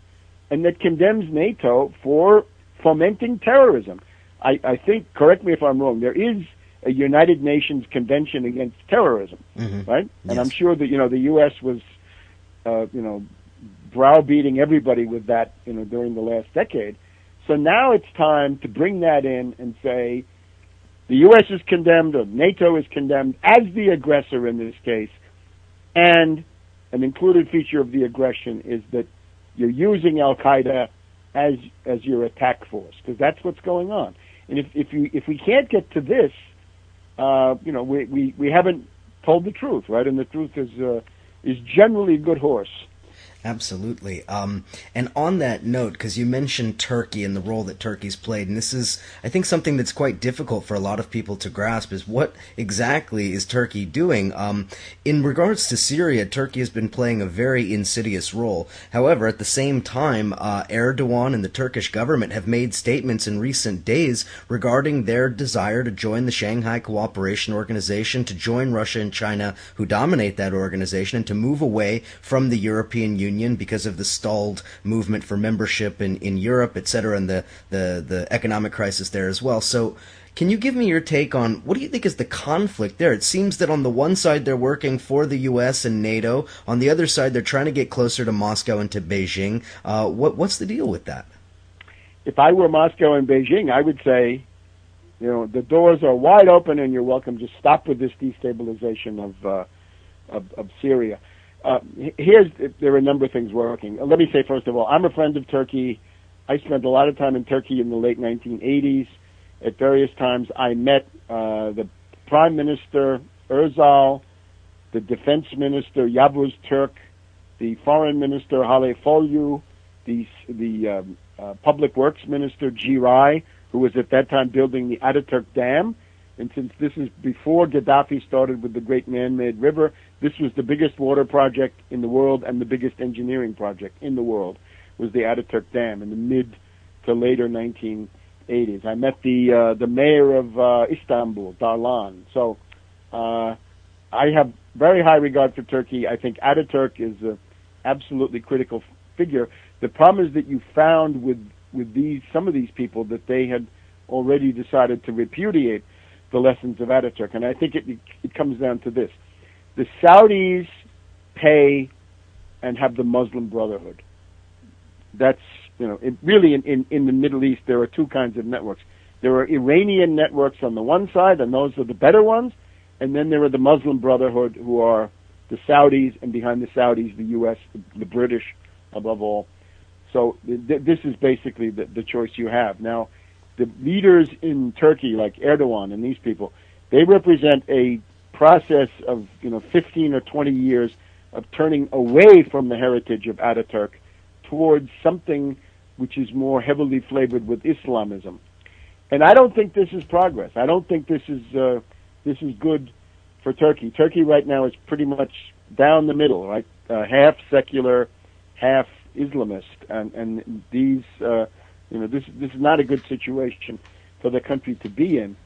[SPEAKER 2] and that condemns NATO for fomenting terrorism. I think, correct me if I'm wrong, there is a United Nations Convention Against Terrorism, right? And
[SPEAKER 1] Yes.
[SPEAKER 2] I'm sure that, the U.S. was, browbeating everybody with that, during the last decade. So now it's time to bring that in and say the U.S. is condemned or NATO is condemned as the aggressor in this case, and an included feature of the aggression is that you're using Al-Qaeda as your attack force, because that's what's going on. And if we can't get to this, we haven't told the truth, right? And the truth is generally a good horse.
[SPEAKER 1] Absolutely. And on that note, because you mentioned Turkey and the role that Turkey's played, and this is, I think, something that's quite difficult for a lot of people to grasp, is what exactly is Turkey doing? In regards to Syria, Turkey has been playing a very insidious role. However, at the same time, Erdogan and the Turkish government have made statements in recent days regarding their desire to join the Shanghai Cooperation Organization, to join Russia and China, who dominate that organization, and to move away from the European Union because of the stalled movement for membership in Europe, etc., and the economic crisis there as well. So can you give me your take on what do you think is the conflict there? It seems that on the one side they're working for the U.S. and NATO. On the other side, they're trying to get closer to Moscow and to Beijing. What's the deal with that?
[SPEAKER 2] If I were Moscow and Beijing, I would say, the doors are wide open and you're welcome. Just stop with this destabilization of Syria. There are a number of things working. Let me say, first of all, I'm a friend of Turkey. I spent a lot of time in Turkey in the late 1980s. At various times, I met the Prime Minister Özal, the Defense Minister Yavuz Türk, the Foreign Minister Hale Folyu, the Public Works Minister Giray, who was at that time building the Ataturk Dam. And since this is before Gaddafi started with the Great Man-Made River, this was the biggest water project in the world and the biggest engineering project in the world, was the Ataturk Dam in the mid to later 1980s. I met the mayor of Istanbul, Darlan. So I have very high regard for Turkey. I think Ataturk is a absolutely critical figure. The problem is that you found with some of these people that they had already decided to repudiate the lessons of Ataturk, and I think it comes down to this: the Saudis pay and have the Muslim Brotherhood. That's really in the Middle East there are two kinds of networks. There are Iranian networks on the one side, and those are the better ones, and then there are the Muslim Brotherhood, who are the Saudis, and behind the Saudis, the U.S., the British, above all. So this is basically the choice you have. Now, the leaders in Turkey, like Erdogan and these people, they represent a process of 15 or 20 years of turning away from the heritage of Ataturk towards something which is more heavily flavored with Islamism. And I don't think this is progress. I don't think this is good for Turkey. Turkey right now is pretty much down the middle, right? Half secular, half Islamist, and these this is not a good situation for the country to be in.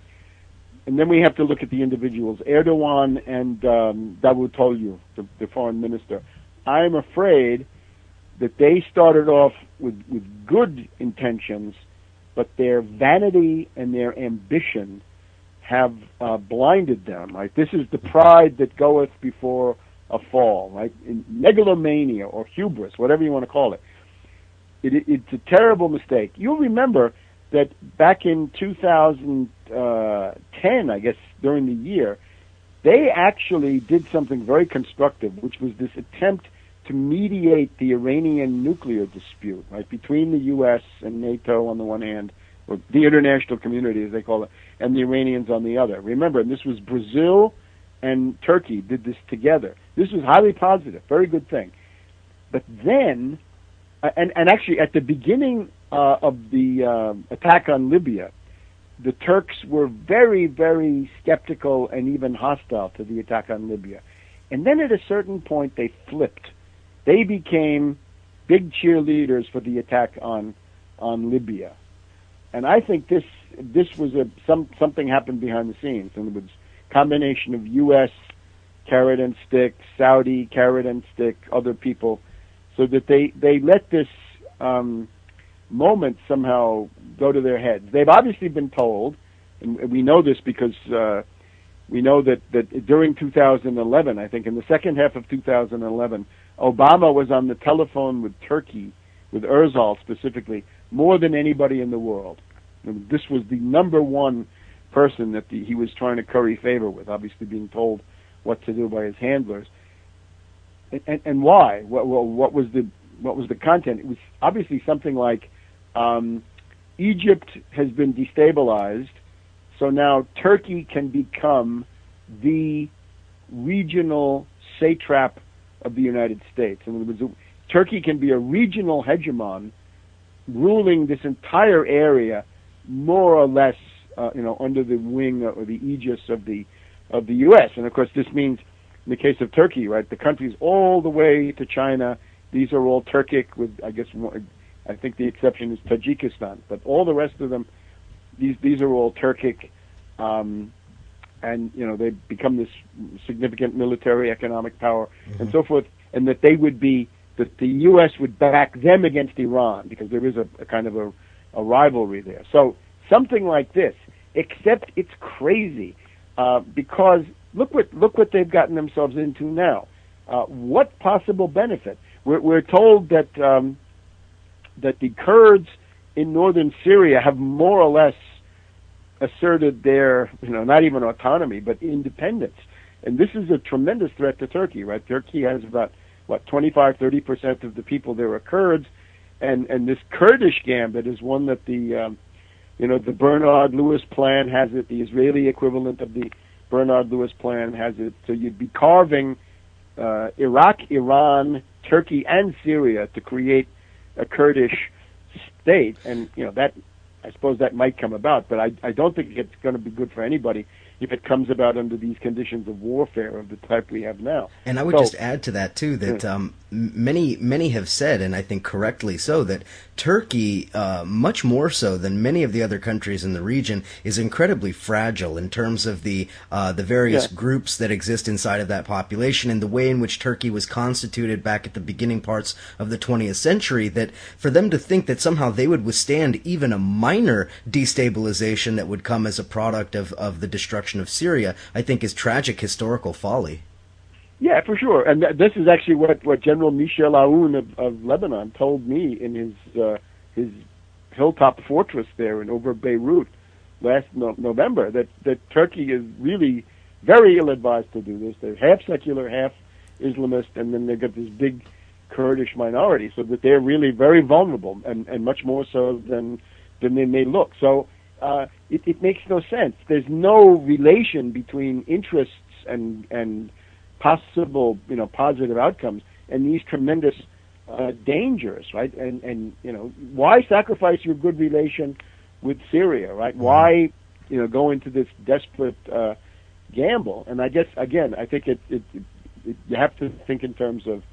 [SPEAKER 2] And then we have to look at the individuals, Erdogan and Davutoglu, the foreign minister. I'm afraid that they started off with good intentions, but their vanity and their ambition have blinded them. Right? This is the pride that goeth before a fall, right? In megalomania or hubris, whatever you want to call it. It's a terrible mistake. You'll remember that back in 2010, I guess, during the year, they actually did something very constructive, which was this attempt to mediate the Iranian nuclear dispute, right, between the U.S. and NATO on the one hand, or the international community, as they call it, and the Iranians on the other. Remember, this was Brazil and Turkey did this together. This was highly positive, very good thing. But then, and actually at the beginning of the attack on Libya, the Turks were very, very skeptical and even hostile to the attack on Libya. And then at a certain point they flipped. They became big cheerleaders for the attack on Libya. And I think this was something happened behind the scenes, and it was a combination of U.S. carrot and stick, Saudi carrot and stick, other people, so that they let this moment somehow go to their heads. They've obviously been told, and we know this because we know that during 2011, I think in the second half of 2011, Obama was on the telephone with Turkey, with Erzal specifically, more than anybody in the world. And this was the number one person that he was trying to curry favor with, obviously being told what to do by his handlers. And why? What was the content? It was obviously something like Egypt has been destabilized, so now Turkey can become the regional satrap of the United States. And Turkey can be a regional hegemon ruling this entire area more or less under the wing or the aegis of the U.S. And of course this means, in the case of Turkey, right, the countries all the way to China, these are all Turkic, with I think the exception is Tajikistan, but all the rest of them, these are all Turkic, and they become this significant military, economic power, and so forth, and that they would be, that the U.S. would back them against Iran, because there is a kind of a rivalry there. So something like this, except it's crazy, because look what they've gotten themselves into now. What possible benefit? We're told that the Kurds in northern Syria have more or less asserted their, not even autonomy, but independence. And this is a tremendous threat to Turkey, right? Turkey has about, 25-30% of the people there are Kurds, and this Kurdish gambit is one that the Bernard Lewis plan has it, the Israeli equivalent of the Bernard Lewis plan has it. So you'd be carving Iraq, Iran, Turkey, and Syria to create a Kurdish state, and that, I suppose that might come about, but I don't think it's going to be good for anybody. if it comes about under these conditions of warfare of the type we have now.
[SPEAKER 1] And I would just add to that too that many have said, and I think correctly so, that Turkey, much more so than many of the other countries in the region, is incredibly fragile in terms of the various groups that exist inside of that population and the way in which Turkey was constituted back at the beginning parts of the 20th century. That for them to think that somehow they would withstand even a minor destabilization that would come as a product of the destruction of Syria, I think is tragic historical folly.
[SPEAKER 2] Yeah, for sure. And this is actually what General Michel Aoun of Lebanon told me in his hilltop fortress there over Beirut last November, that Turkey is really very ill-advised to do this. They're half secular, half Islamist, and then they've got this big Kurdish minority, so that they're really very vulnerable, and much more so than they may look. So it makes no sense. There's no relation between interests and possible, positive outcomes and these tremendous dangers, right? And why sacrifice your good relation with Syria, right? Why, go into this desperate gamble? And I guess again, I think you have to think in terms of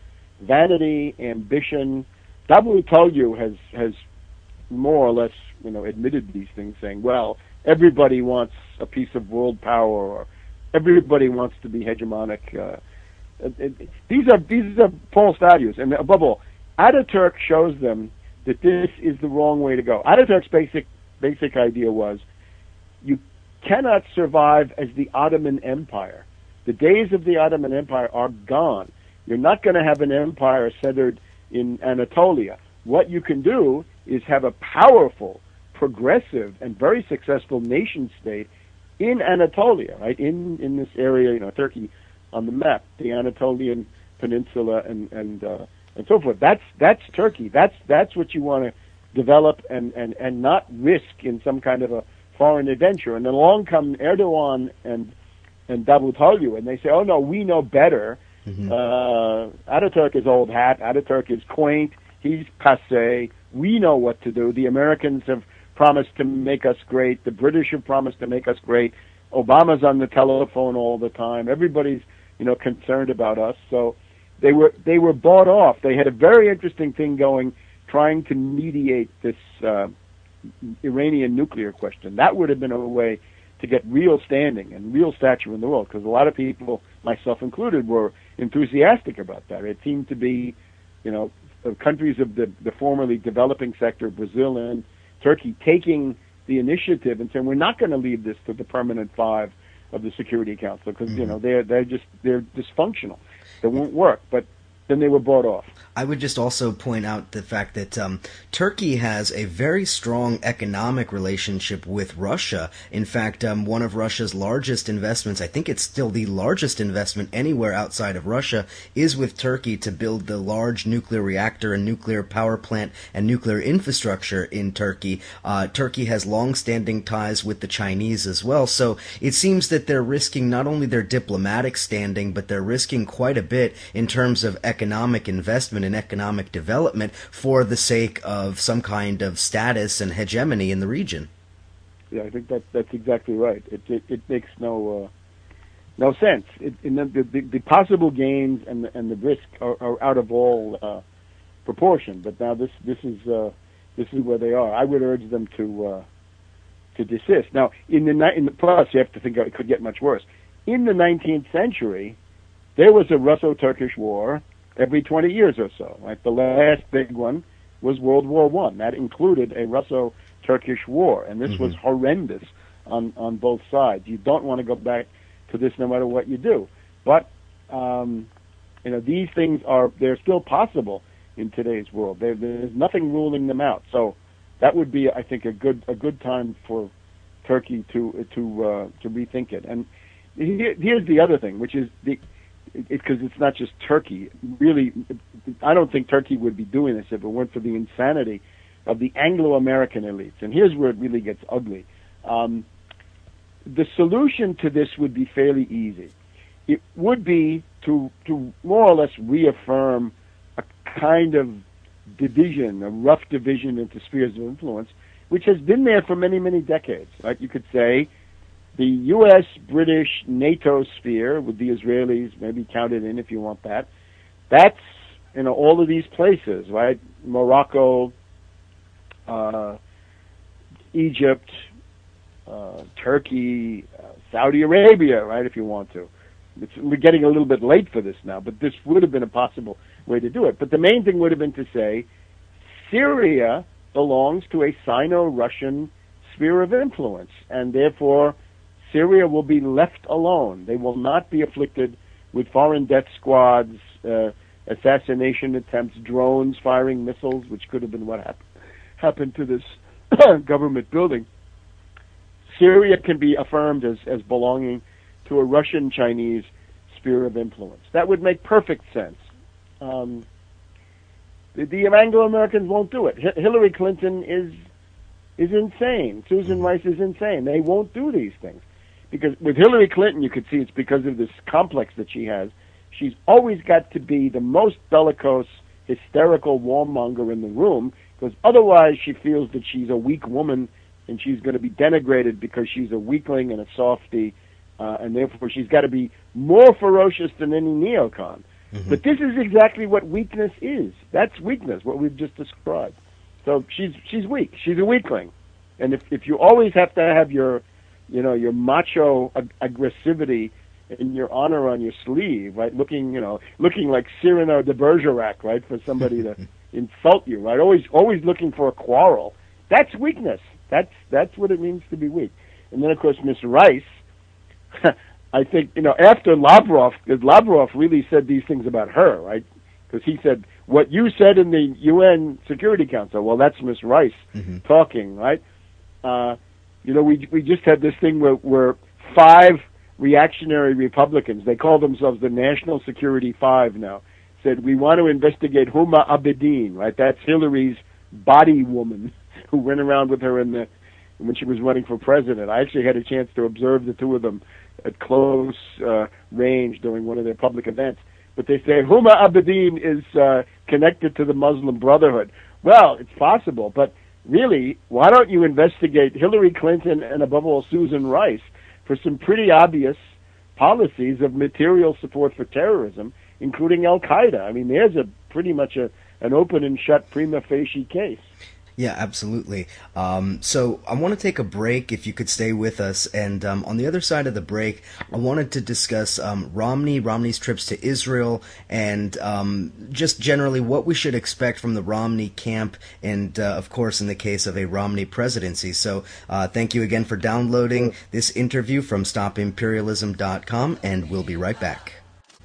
[SPEAKER 2] vanity, ambition. Davutoglu has more or less, admitted these things, saying, well, everybody wants a piece of world power, or everybody wants to be hegemonic. These are false values, and above all, Ataturk shows them that this is the wrong way to go. Ataturk's basic idea was, you cannot survive as the Ottoman Empire. The days of the Ottoman Empire are gone. You're not going to have an empire centered in Anatolia. What you can do is have a powerful, progressive, and very successful nation state in Anatolia, right? In this area, Turkey on the map, the Anatolian Peninsula, and so forth. That's Turkey. That's what you want to develop and not risk in some kind of a foreign adventure. And then along come Erdogan and Davutoglu, and they say, oh no, we know better. Ataturk is old hat. Ataturk is quaint. He's passé. We know what to do. The Americans have promised to make us great. The British have promised to make us great. Obama's on the telephone all the time. Everybody's, concerned about us. So they were bought off. They had a very interesting thing going, trying to mediate this Iranian nuclear question. That would have been a way to get real standing and real stature in the world, because a lot of people, myself included, were enthusiastic about that. It seemed to be, countries of the formerly developing sector, Brazil and Turkey, taking the initiative and saying, we're not going to leave this to the permanent five of the Security Council, because they're dysfunctional. They won't work. But then they were bought off.
[SPEAKER 1] I would just also point out the fact that Turkey has a very strong economic relationship with Russia. In fact, one of Russia's largest investments, I think it's still the largest investment anywhere outside of Russia, is with Turkey to build the large nuclear reactor and nuclear power plant and nuclear infrastructure in Turkey. Turkey has long-standing ties with the Chinese as well. So it seems that they're risking not only their diplomatic standing, but they're risking quite a bit in terms of economic investment and economic development for the sake of some kind of status and hegemony in the region.
[SPEAKER 2] Yeah, I think that's exactly right. It makes no sense. The possible gains and the risk are out of all proportion. But now this is where they are. I would urge them to desist. Now, in the plus, you have to think it could get much worse. In the 19th century, there was a Russo-Turkish war every 20 years or so. Right? The last big one was World War I. That included a Russo-Turkish war, and this was horrendous on both sides. You don't want to go back to this no matter what you do. But these things they're still possible in today's world. There's nothing ruling them out. So that would be, I think, a good time for Turkey to rethink it. And here's the other thing, which is because it's not just Turkey. Really, I don't think Turkey would be doing this if it weren't for the insanity of the Anglo-American elites. And here's where it really gets ugly. The solution to this would be fairly easy. It would be to more or less reaffirm a kind of division, a rough division into spheres of influence, which has been there for many, many decades. Right? You could say the U.S., British, NATO sphere, with the Israelis maybe counted in if you want that, that's, all of these places, right? Morocco, Egypt, Turkey, Saudi Arabia, right, if you want to. We're getting a little bit late for this now, but this would have been a possible way to do it. But the main thing would have been to say, Syria belongs to a Sino-Russian sphere of influence, and therefore Syria will be left alone. They will not be afflicted with foreign death squads, assassination attempts, drones firing missiles, which could have been what happened to this government building. Syria can be affirmed as belonging to a Russian-Chinese sphere of influence. That would make perfect sense. The Anglo-Americans won't do it. Hillary Clinton is insane. Susan Rice is insane. They won't do these things. Because with Hillary Clinton, you could see it's because of this complex that she has. She's always got to be the most bellicose, hysterical warmonger in the room, because otherwise she feels that she's a weak woman and she's going to be denigrated because she's a weakling and a softie, and therefore she's got to be more ferocious than any neocon. Mm-hmm. But this is exactly what weakness is. That's weakness, what we've just described. So she's weak. She's a weakling. And if you always have to have your macho aggressivity and your honor on your sleeve, right? Looking like Cyrano de Bergerac, right? For somebody to insult you, right? Always looking for a quarrel. That's weakness. That's what it means to be weak. And then, of course, Miss Rice, I think, after Lavrov, because Lavrov really said these things about her, right? Because he said, what you said in the UN Security Council, well, that's Miss Rice talking, right? We just had this thing where 5 reactionary Republicans, they call themselves the National Security 5 now, said, we want to investigate Huma Abedin, right? That's Hillary's body woman who went around with her when she was running for president. I actually had a chance to observe the two of them at close range during one of their public events. But they say Huma Abedin is connected to the Muslim Brotherhood. Well, it's possible, but really, why don't you investigate Hillary Clinton and, above all, Susan Rice for some pretty obvious policies of material support for terrorism, including Al-Qaeda? I mean, there's pretty much an open and shut prima facie case.
[SPEAKER 1] Yeah, absolutely. So I want to take a break, if you could stay with us. And on the other side of the break, I wanted to discuss Romney's trips to Israel, and just generally what we should expect from the Romney camp, and of course in the case of a Romney presidency. So thank you again for downloading this interview from StopImperialism.com, and we'll be right back.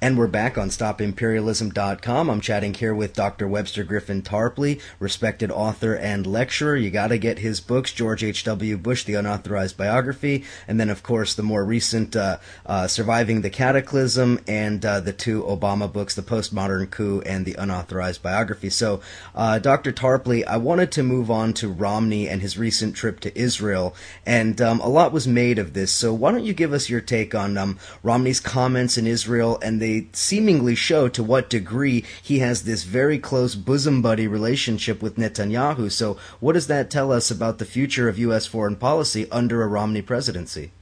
[SPEAKER 1] And we're back on StopImperialism.com. I'm chatting here with Dr. Webster Griffin Tarpley, respected author and lecturer. You got to get his books, George H.W. Bush, The Unauthorized Biography, and then, of course, the more recent Surviving the Cataclysm, and the 2 Obama books, The Postmodern Coup and The Unauthorized Biography. So, Dr. Tarpley, I wanted to move on to Romney and his recent trip to Israel, and a lot was made of this. So why don't you give us your take on Romney's comments in Israel, and they seemingly show to what degree he has this very close bosom buddy relationship with Netanyahu. So what does that tell us about the future of U.S. foreign policy under a Romney presidency?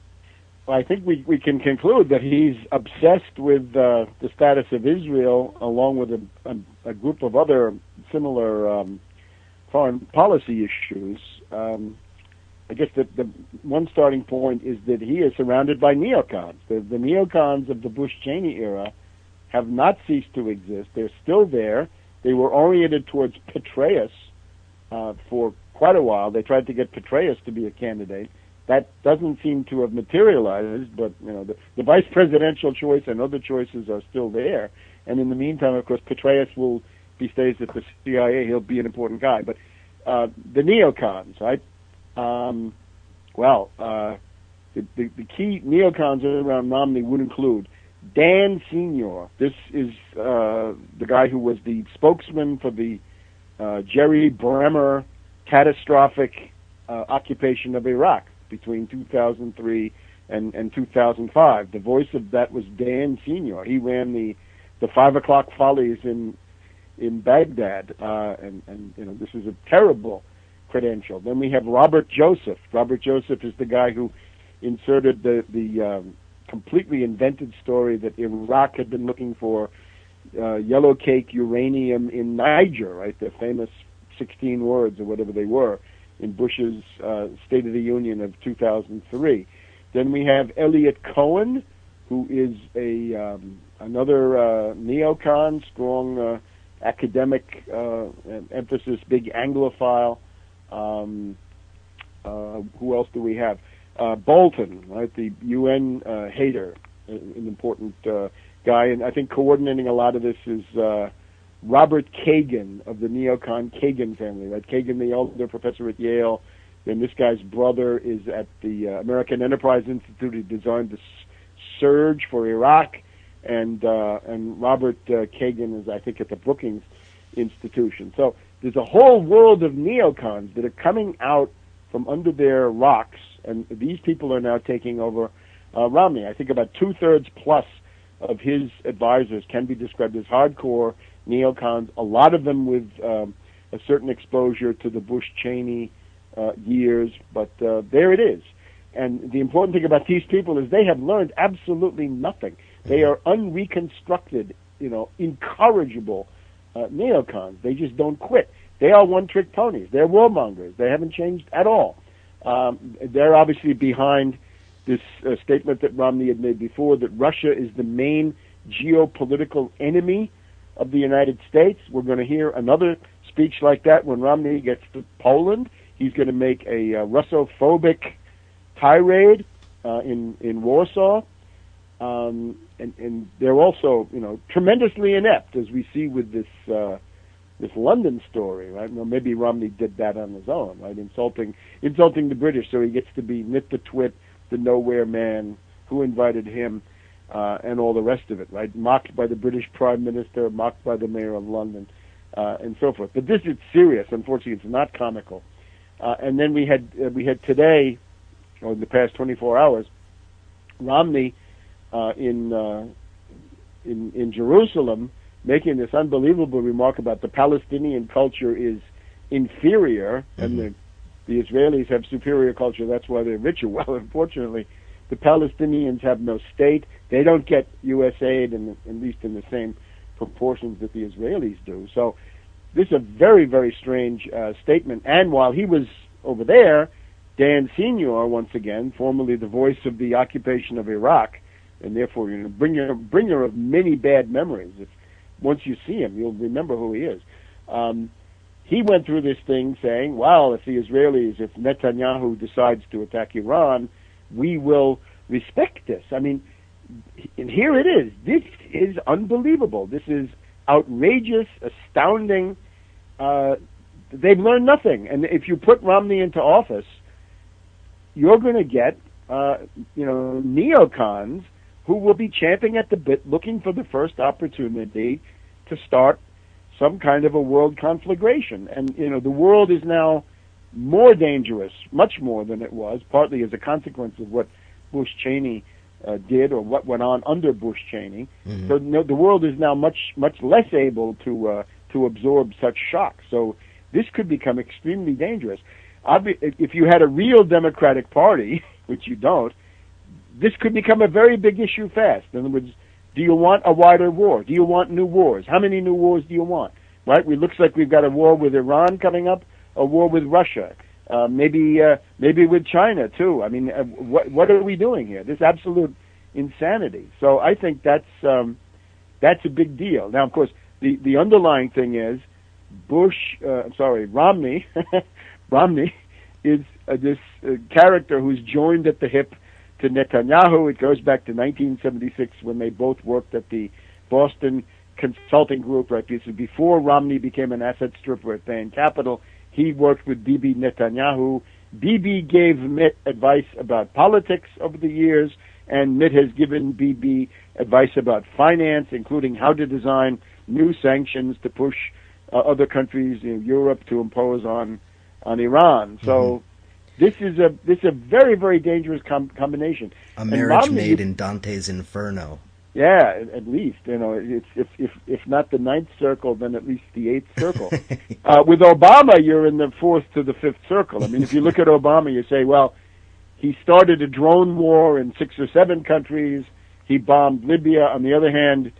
[SPEAKER 2] Well, I think we can conclude that he's obsessed with the status of Israel, along with a group of other similar foreign policy issues. I guess the one starting point is that he is surrounded by neocons. The neocons of the Bush-Cheney era have not ceased to exist. They're still there. They were oriented towards Petraeus for quite a while. They tried to get Petraeus to be a candidate. That doesn't seem to have materialized, but the vice presidential choice and other choices are still there. And in the meantime, of course, Petraeus he stays at the CIA. He'll be an important guy. But the neocons, right? The key neocons around Romney would include Dan Senior. This is the guy who was the spokesman for the Jerry Bremer catastrophic occupation of Iraq between 2003 and 2005. The voice of that was Dan Senior. He ran the 5 o'clock follies in Baghdad, and this is a terrible credential. Then we have Robert Joseph. Robert Joseph is the guy who inserted the completely invented story that Iraq had been looking for yellow cake uranium in Niger, right? The famous 16 words or whatever they were in Bush's State of the Union of 2003. Then we have Elliot Cohen, who is another neocon, strong academic emphasis, big Anglophile. Who else do we have? Bolton, right? The UN hater, an important guy, and I think coordinating a lot of this is Robert Kagan of the neocon Kagan family, right? Kagan, the elder professor at Yale. Then this guy's brother is at the American Enterprise Institute. He designed the surge for Iraq, and Robert Kagan is, I think, at the Brookings Institution. So there's a whole world of neocons that are coming out from under their rocks, and these people are now taking over Romney. I think about 2/3 plus of his advisors can be described as hardcore neocons, a lot of them with a certain exposure to the Bush-Cheney years, but there it is. And the important thing about these people is they have learned absolutely nothing. They are unreconstructed, incorrigible neocons. They just don't quit. They are one-trick ponies. They're warmongers. They haven't changed at all. They're obviously behind this statement that Romney had made before, that Russia is the main geopolitical enemy of the United States. We're going to hear another speech like that when Romney gets to Poland. He's going to make a Russophobic tirade in Warsaw. And they're also, tremendously inept, as we see with this London story, right? Well, maybe Romney did that on his own, right? Insulting the British, so he gets to be Nit the Twit, the nowhere man, who invited him, and all the rest of it, right? Mocked by the British Prime Minister, mocked by the Mayor of London, and so forth. But this is serious. Unfortunately, it's not comical. And then we had today, or in the past 24 hours, Romney in Jerusalem, making this unbelievable remark about the Palestinian culture is inferior, and the Israelis have superior culture. That's why they're richer. Well, unfortunately, the Palestinians have no state. They don't get U.S. aid, at least in the same proportions that the Israelis do. So this is a very, very strange statement. And while he was over there, Dan Senior, once again, formerly the voice of the occupation of Iraq, and therefore, bringer of many bad memories. Once you see him, you'll remember who he is. He went through this thing saying, well, if Netanyahu decides to attack Iran, we will respect this. I mean, and here it is. This is unbelievable. This is outrageous, astounding. They've learned nothing. And if you put Romney into office, you're going to get, neocons who will be champing at the bit, looking for the first opportunity to start some kind of a world conflagration. And, the world is now more dangerous, much more than it was, partly as a consequence of what Bush-Cheney did, or what went on under Bush-Cheney. Mm-hmm. So the world is now much less able to absorb such shocks. So this could become extremely dangerous. If you had a real Democratic Party, which you don't, this could become a very big issue fast. In other words, do you want a wider war? Do you want new wars? How many new wars do you want? Right? It looks like we've got a war with Iran coming up, a war with Russia, maybe with China too. I mean, what are we doing here? This absolute insanity. So I think that's a big deal. Now, of course, the underlying thing is Romney. Romney is this character who's joined at the hip to Netanyahu. It goes back to 1976 when they both worked at the Boston Consulting Group, right? This is before Romney became an asset stripper at Bain Capital. He worked with Bibi Netanyahu. Bibi gave Mitt advice about politics over the years, and Mitt has given Bibi advice about finance, including how to design new sanctions to push other countries in Europe to impose on Iran. So this is a very, very dangerous combination.
[SPEAKER 1] A marriage made in Dante's Inferno.
[SPEAKER 2] Yeah, at least, it's if not the ninth circle, then at least the eighth circle. With Obama, you're in the fourth to the fifth circle. I mean, if you look at Obama, you say, well, he started a drone war in 6 or 7 countries. He bombed Libya. On the other hand,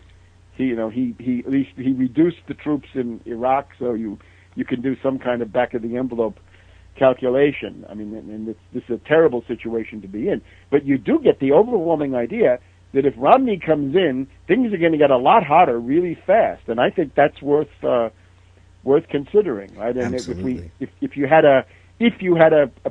[SPEAKER 2] he at least he reduced the troops in Iraq, so you can do some kind of back of the envelope calculation. I mean, and this is a terrible situation to be in. But you do get the overwhelming idea that if Romney comes in, things are going to get a lot hotter really fast, and I think that's worth considering, right? And
[SPEAKER 1] Absolutely.
[SPEAKER 2] if you had a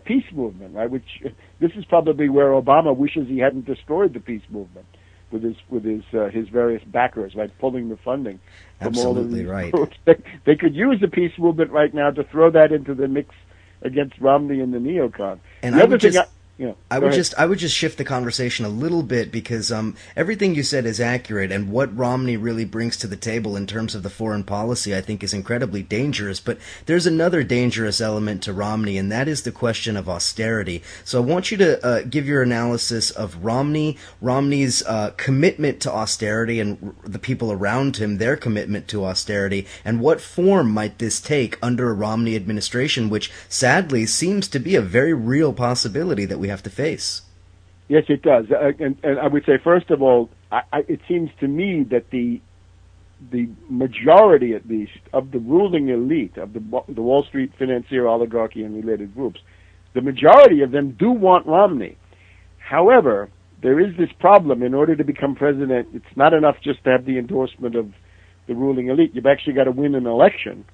[SPEAKER 2] peace movement, right, which this is probably where Obama wishes he hadn't destroyed the peace movement with his various backers, right, pulling the funding from
[SPEAKER 1] Absolutely
[SPEAKER 2] all of these
[SPEAKER 1] right.
[SPEAKER 2] groups. They could use the peace movement right now to throw that into the mix against Romney and the neocon.
[SPEAKER 1] And
[SPEAKER 2] the other thing,
[SPEAKER 1] I would just shift the conversation a little bit, because everything you said is accurate, and what Romney really brings to the table in terms of the foreign policy I think is incredibly dangerous. But there's another dangerous element to Romney, and that is the question of austerity. So I want you to give your analysis of Romney's commitment to austerity, and the people around him, their commitment to austerity, and what form might this take under a Romney administration, which sadly seems to be a very real possibility that we have to face.
[SPEAKER 2] Yes, it does. And I would say, first of all, it seems to me that the majority, at least, of the ruling elite, of the Wall Street financier oligarchy and related groups, the majority of them do want Romney. However, there is this problem. In order to become president, it's not enough just to have the endorsement of the ruling elite. You've actually got to win an election.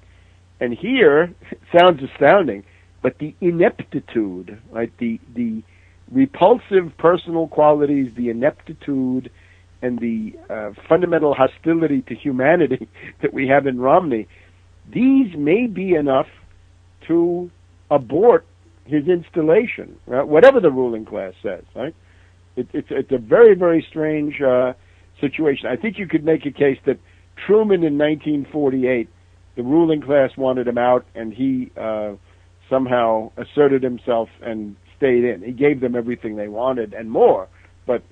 [SPEAKER 2] And here, it sounds astounding, but the ineptitude, right, the repulsive personal qualities, the ineptitude, and the fundamental hostility to humanity that we have in Romney, these may be enough to abort his installation, right? Whatever the ruling class says, right? It's a very, very strange situation. I think you could make a case that Truman in 1948, the ruling class wanted him out, and he somehow asserted himself and stayed in. He gave them everything they wanted and more, but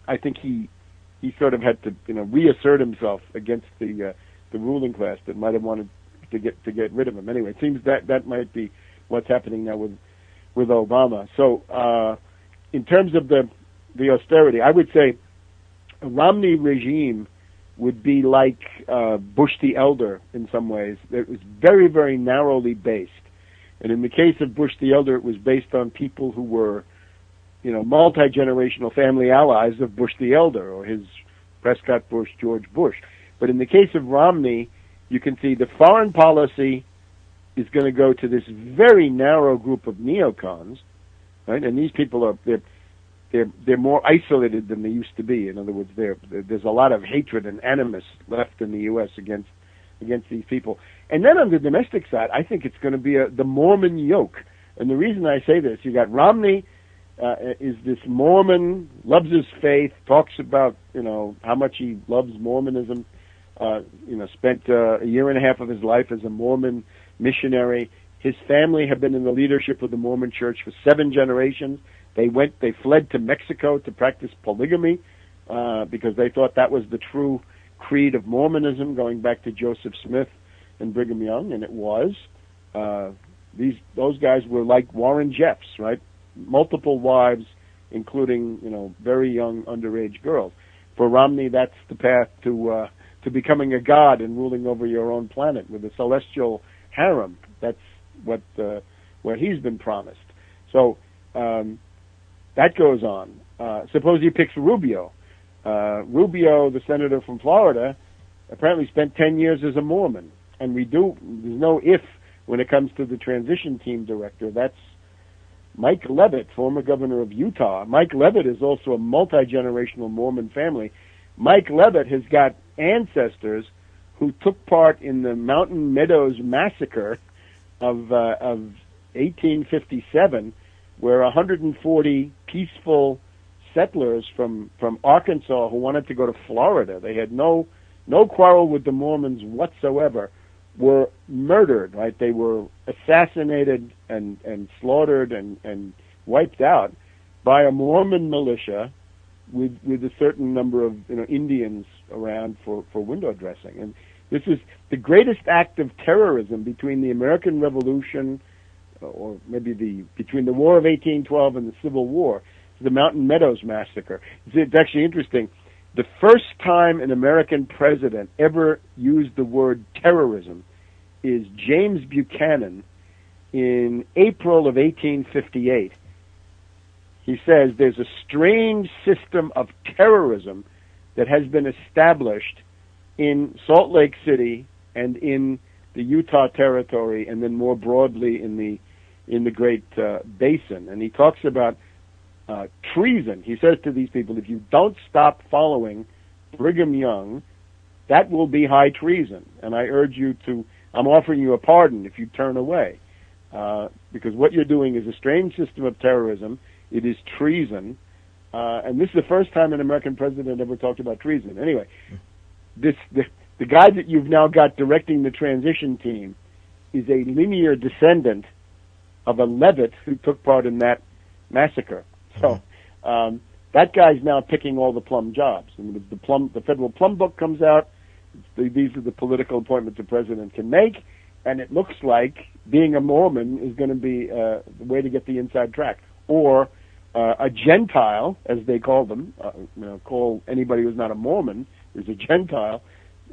[SPEAKER 2] I think he sort of had to reassert himself against the ruling class that might have wanted to get rid of him. Anyway, it seems that might be what's happening now with Obama. So in terms of the austerity, I would say a Romney regime would be like Bush the Elder in some ways. It was very, very narrowly based. And in the case of Bush the Elder, it was based on people who were, multi-generational family allies of Bush the Elder, or his Prescott Bush, George Bush. But in the case of Romney, you can see the foreign policy is going to go to this very narrow group of neocons, right? And these people they're more isolated than they used to be. In other words, there's a lot of hatred and animus left in the U.S. against these people. And then on the domestic side, I think it's going to be the Mormon yoke. And the reason I say this, you got Romney is this Mormon, loves his faith, talks about, how much he loves Mormonism, spent a year and a half of his life as a Mormon missionary. His family have been in the leadership of the Mormon Church for 7 generations. They fled to Mexico to practice polygamy because they thought that was the true creed of Mormonism, going back to Joseph Smith and Brigham Young, and it was. Those guys were like Warren Jeffs, right? Multiple wives, including very young underage girls. For Romney, that's the path to becoming a god and ruling over your own planet with a celestial harem. That's what he's been promised. So that goes on. Suppose he picks Rubio. Rubio, the senator from Florida, apparently spent 10 years as a Mormon. And there's no if when it comes to the transition team director. That's Mike Leavitt, former governor of Utah. Mike Leavitt is also a multi-generational Mormon family. Mike Leavitt has got ancestors who took part in the Mountain Meadows massacre of 1857, where 140 peaceful settlers from Arkansas who wanted to go to Florida, they had no quarrel with the Mormons whatsoever, were murdered, right? They were assassinated and slaughtered and wiped out by a Mormon militia with a certain number of Indians around for window dressing. And this is the greatest act of terrorism between the American Revolution, or maybe between the War of 1812 and the Civil War, the Mountain Meadows Massacre. It's actually interesting. The first time an American president ever used the word terrorism is James Buchanan in April of 1858. He says there's a strange system of terrorism that has been established in Salt Lake City and in the Utah Territory, and then more broadly in the Great Basin. And he talks about treason. He says to these people, if you don't stop following Brigham Young, that will be high treason. And I urge you I'm offering you a pardon if you turn away. Because what you're doing is a strange system of terrorism. It is treason. And this is the first time an American president ever talked about treason. Anyway, the guy that you've now got directing the transition team is a linear descendant of a Levitt who took part in that massacre. So that guy's now picking all the plum jobs. And the federal plum book comes out. These are the political appointments the president can make, and it looks like being a Mormon is going to be the way to get the inside track. Or a Gentile, as they call them, call anybody who's not a Mormon is a Gentile.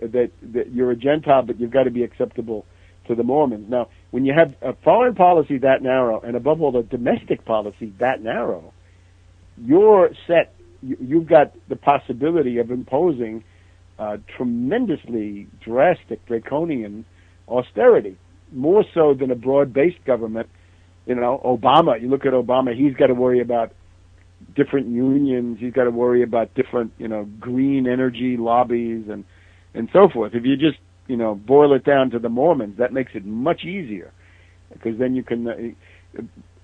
[SPEAKER 2] That you're a Gentile, but you've got to be acceptable to the Mormons. Now, when you have a foreign policy that narrow, and above all, a domestic policy that narrow, you're set. You've got the possibility of imposing tremendously drastic, draconian austerity, more so than a broad-based government. Obama, you look at Obama, he's got to worry about different unions, he's got to worry about different, green energy lobbies and so forth. If you just, boil it down to the Mormons, that makes it much easier, because then you can,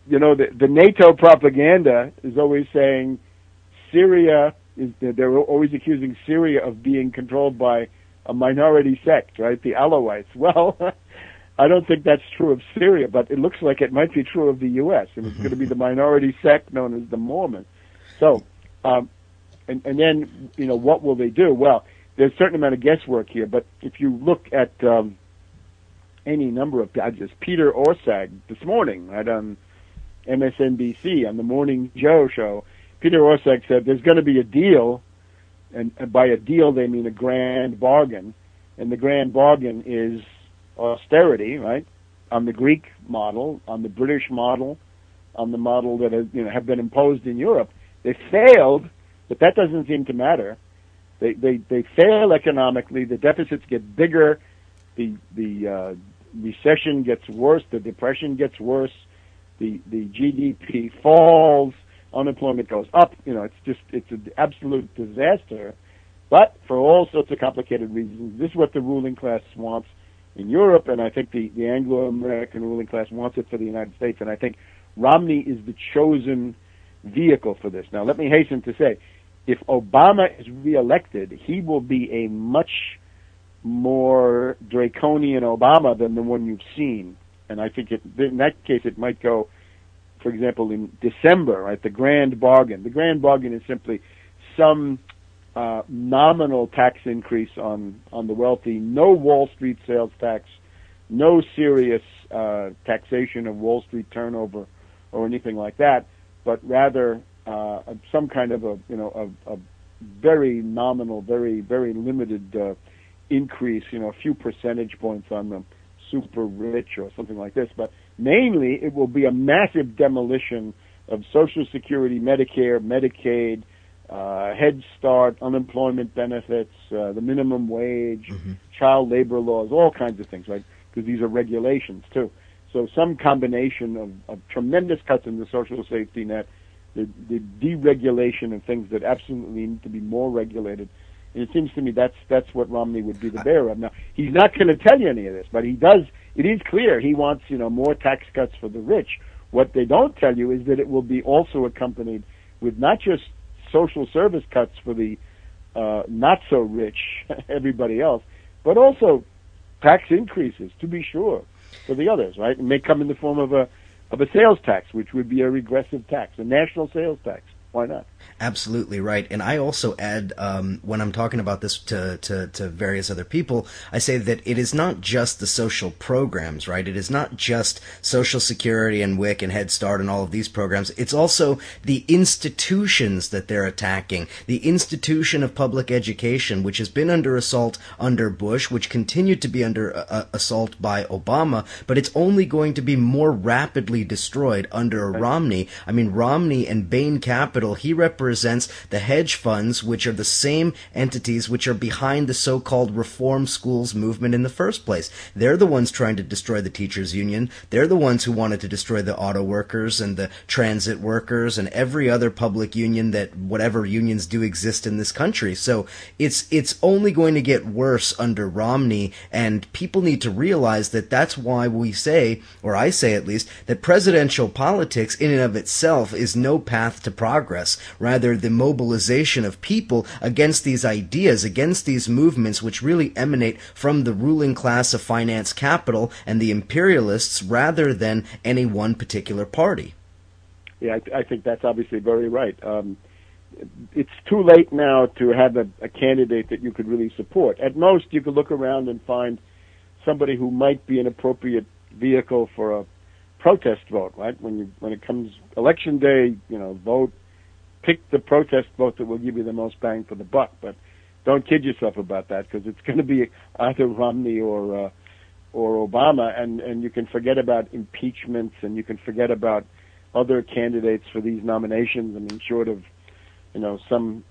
[SPEAKER 2] the NATO propaganda is always saying Syria they're always accusing Syria of being controlled by a minority sect, right? The Alawites. Well, I don't think that's true of Syria, but it looks like it might be true of the U.S., and it's going to be the minority sect known as the Mormons. So, and then, what will they do? Well, there's a certain amount of guesswork here, but if you look at any number of judges, Peter Orszag this morning, right, on MSNBC, on the Morning Joe show, Peter Orszag said there's going to be a deal, and by a deal they mean a grand bargain, and the grand bargain is austerity, right, on the Greek model, on the British model, on the model that has, have been imposed in Europe. They failed, but that doesn't seem to matter. They fail economically. The deficits get bigger. The recession gets worse. The depression gets worse. The GDP falls. Unemployment goes up. It's an absolute disaster. But for all sorts of complicated reasons, this is what the ruling class wants in Europe, and I think the Anglo-American ruling class wants it for the United States, and I think Romney is the chosen vehicle for this. Now, let me hasten to say, if Obama is reelected, he will be a much more draconian Obama than the one you've seen. And I think in that case it might go, for example, in December, right, the grand bargain. The grand bargain is simply some nominal tax increase on the wealthy, no Wall Street sales tax, no serious taxation of Wall Street turnover or anything like that, but rather some kind of a very nominal, very, very limited increase, a few percentage points on the super rich or something like this. But mainly it will be a massive demolition of Social Security, Medicare, Medicaid, Head Start, unemployment benefits, the minimum wage, child labor laws, all kinds of things, right? Because these are regulations too. So some combination of tremendous cuts in the social safety net, the deregulation of things that absolutely need to be more regulated. And it seems to me that's what Romney would be the bearer of. Now, he's not going to tell you any of this, but he does. It is clear he wants, more tax cuts for the rich. What they don't tell you is that it will be also accompanied with not just social service cuts for the not so rich, everybody else, but also tax increases, to be sure, for the others, right? It may come in the form of a sales tax, which would be a regressive tax, a national sales tax. Why not?
[SPEAKER 1] Absolutely right. And I also add, when I'm talking about this to various other people, I say that it is not just the social programs, right? It is not just Social Security and WIC and Head Start and all of these programs. It's also the institutions that they're attacking. The institution of public education, which has been under assault under Bush, which continued to be under assault by Obama, but it's only going to be more rapidly destroyed under Romney. I mean, Romney and Bain Capital, he represents the hedge funds, which are the same entities which are behind the so-called reform schools movement in the first place. They're the ones trying to destroy the teachers union. They're the ones who wanted to destroy the auto workers and the transit workers and every other public union that whatever unions do exist in this country. So it's only going to get worse under Romney, and people need to realize that that's why we say, or I say at least, that presidential politics in and of itself is no path to progress. Rather, the mobilization of people against these ideas, against these movements which really emanate from the ruling class of finance capital and the imperialists rather than any one particular party.
[SPEAKER 2] Yeah, I think that's obviously very right. It's too late now to have a candidate that you could really support. At most, you could look around and find somebody who might be an appropriate vehicle for a protest vote, right? When it comes election day, vote. Pick the protest vote that will give you the most bang for the buck, but don't kid yourself about that, because it's going to be either Romney or Obama, and you can forget about impeachments, and you can forget about other candidates for these nominations. I mean, short of some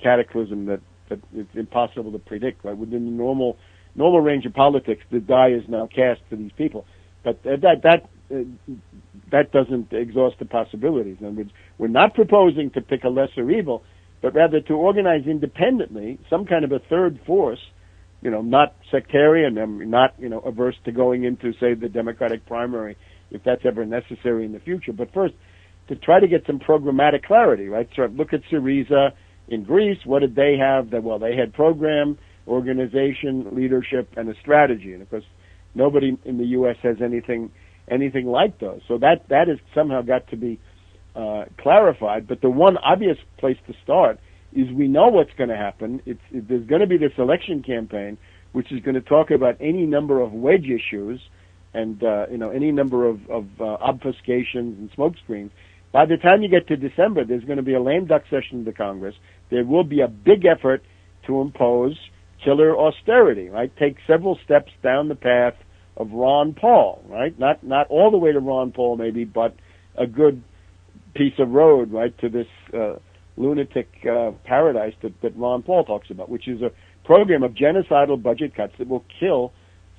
[SPEAKER 2] cataclysm that it's impossible to predict. Right, within the normal range of politics, the die is now cast for these people, but that doesn't exhaust the possibilities. In other words, we're not proposing to pick a lesser evil, but rather to organize independently some kind of a third force, not sectarian, not, averse to going into, say, the Democratic primary, if that's ever necessary in the future. But first, to try to get some programmatic clarity, right? So look at Syriza in Greece. What did they have? They had program, organization, leadership, and a strategy. And of course, nobody in the U.S. has anything like those. So that has somehow got to be clarified. But the one obvious place to start is we know what's going to happen. There's going to be this election campaign, which is going to talk about any number of wedge issues and any number of obfuscations and smokescreens. By the time you get to December, there's going to be a lame duck session of the Congress. There will be a big effort to impose killer austerity, right? Take several steps down the path of Ron Paul, right? Not all the way to Ron Paul, maybe, but a good piece of road, right, to this lunatic paradise that Ron Paul talks about, which is a program of genocidal budget cuts that will kill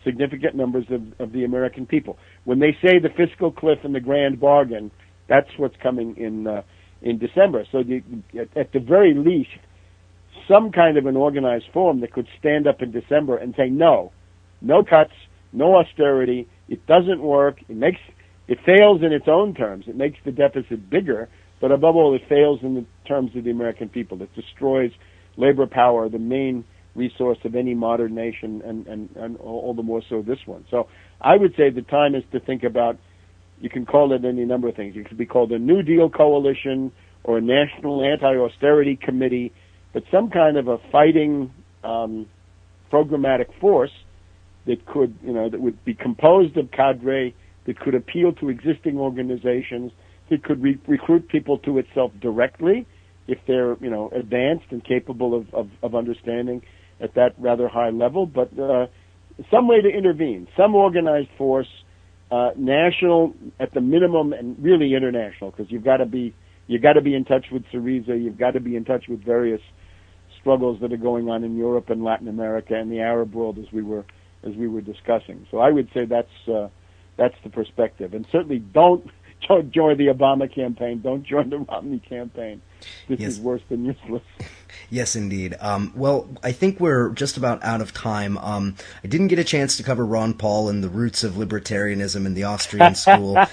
[SPEAKER 2] significant numbers of the American people. When they say the fiscal cliff and the grand bargain, that's what's coming in December. So at the very least, some kind of an organized form that could stand up in December and say, no cuts, no austerity, it doesn't work, it fails in its own terms, it makes the deficit bigger, but above all, it fails in the terms of the American people. It destroys labor power, the main resource of any modern nation, and all the more so this one. So I would say the time is to think about, you can call it any number of things. It could be called a New Deal coalition or a national anti-austerity committee, but some kind of a fighting programmatic force that could, that would be composed of cadre, that could appeal to existing organizations, that could recruit people to itself directly if they're, advanced and capable of understanding at that rather high level, but some way to intervene, some organized force, national at the minimum, and really international, because you've got to be in touch with Syriza, you've got to be in touch with various struggles that are going on in Europe and Latin America and the Arab world, as we were discussing. So I would say that's the perspective, and certainly don't join the Obama campaign, don't join the Romney campaign. This is worse than useless.
[SPEAKER 1] Yes, indeed. Well, I think we're just about out of time. I didn't get a chance to cover Ron Paul and the roots of libertarianism in the Austrian school. My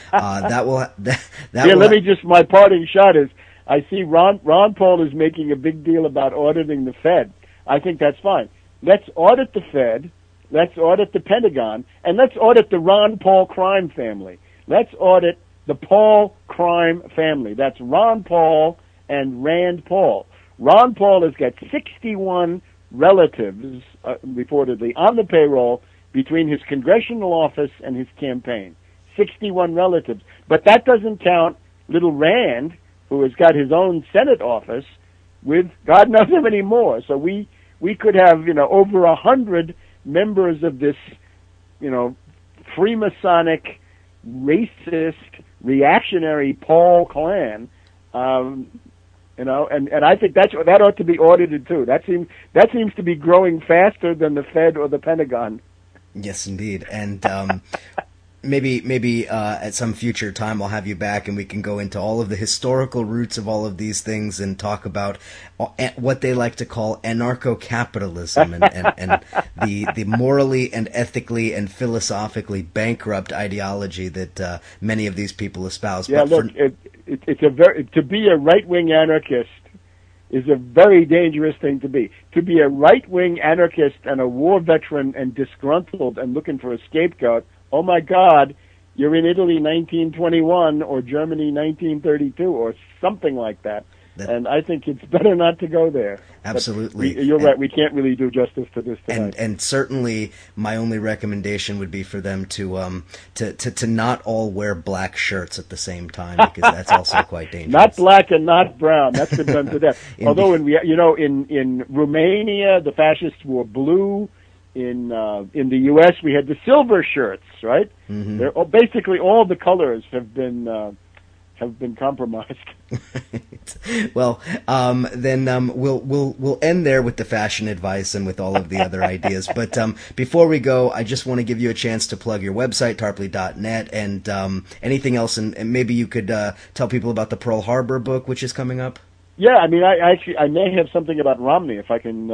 [SPEAKER 1] parting shot is, I see Ron Paul is making a big deal about auditing the Fed. I think that's fine. Let's audit the Fed, let's audit the Pentagon, and let's audit the Ron Paul crime family. Let's audit the Paul crime family. That's Ron Paul
[SPEAKER 2] and Rand Paul. Ron Paul has got 61 relatives, reportedly, on the payroll between his congressional office and his campaign. 61 relatives. But that doesn't count little Rand, who has got his own Senate office, with God knows how many more. So we could have, over 100 members of this, Freemasonic, racist, reactionary Paul clan, and I think that ought to be audited too. That seems to be growing faster than the Fed or the Pentagon.
[SPEAKER 1] Yes, indeed. And maybe at some future time I'll have you back and we can go into all of the historical roots of all of these things and talk about what they like to call anarcho-capitalism and the morally and ethically and philosophically bankrupt ideology that many of these people espouse.
[SPEAKER 2] Yeah,
[SPEAKER 1] but
[SPEAKER 2] look, to be a right-wing anarchist is a very dangerous thing to be. To be a right-wing anarchist and a war veteran and disgruntled and looking for a scapegoat, oh my God, you're in Italy 1921 or Germany 1932 or something like that. And I think it's better not to go there.
[SPEAKER 1] Absolutely.
[SPEAKER 2] You're right. We can't really do justice to this tonight.
[SPEAKER 1] And certainly, my only recommendation would be for them to not all wear black shirts at the same time, because that's also quite dangerous.
[SPEAKER 2] Not black and not brown. That's been done to death. Although in Romania the fascists wore blue. In the U.S. we had the silver shirts, right?
[SPEAKER 1] Mm-hmm.
[SPEAKER 2] They're basically all the colors have been compromised.
[SPEAKER 1] Well, then we'll end there with the fashion advice and with all of the other ideas. But before we go, I just want to give you a chance to plug your website, tarpley.net, and anything else, and maybe you could tell people about the Pearl Harbor book, which is coming up.
[SPEAKER 2] Yeah, I mean, I may have something about Romney if I can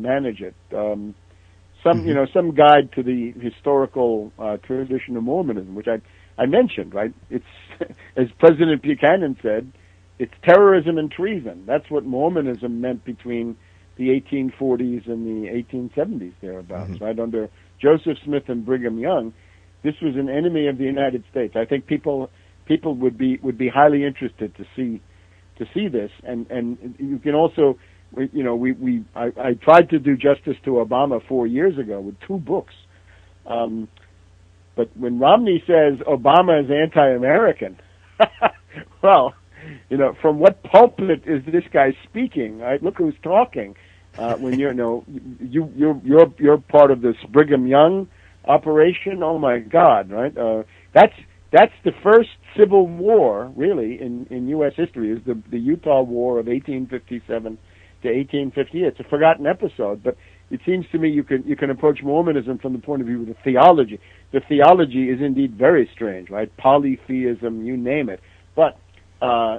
[SPEAKER 2] manage it. Some guide to the historical tradition of Mormonism, which I mentioned, right? It's, as President Buchanan said, it's terrorism and treason. That's what Mormonism meant between the 1840s and the 1870s, thereabouts, right? Under Joseph Smith and Brigham Young, this was an enemy of the United States. I think people would be highly interested to see this, and you can also, I tried to do justice to Obama 4 years ago with 2 books. But when Romney says Obama is anti-American, well, from what pulpit is this guy speaking? Right? Look who's talking. When you're part of this Brigham Young operation. Oh my God! Right? That's the first civil war, really, in U.S. history. Is the Utah War of 1857 to 1858. It's a forgotten episode, but it seems to me you can approach Mormonism from the point of view of the theology. The theology is indeed very strange, right? Polytheism, you name it. But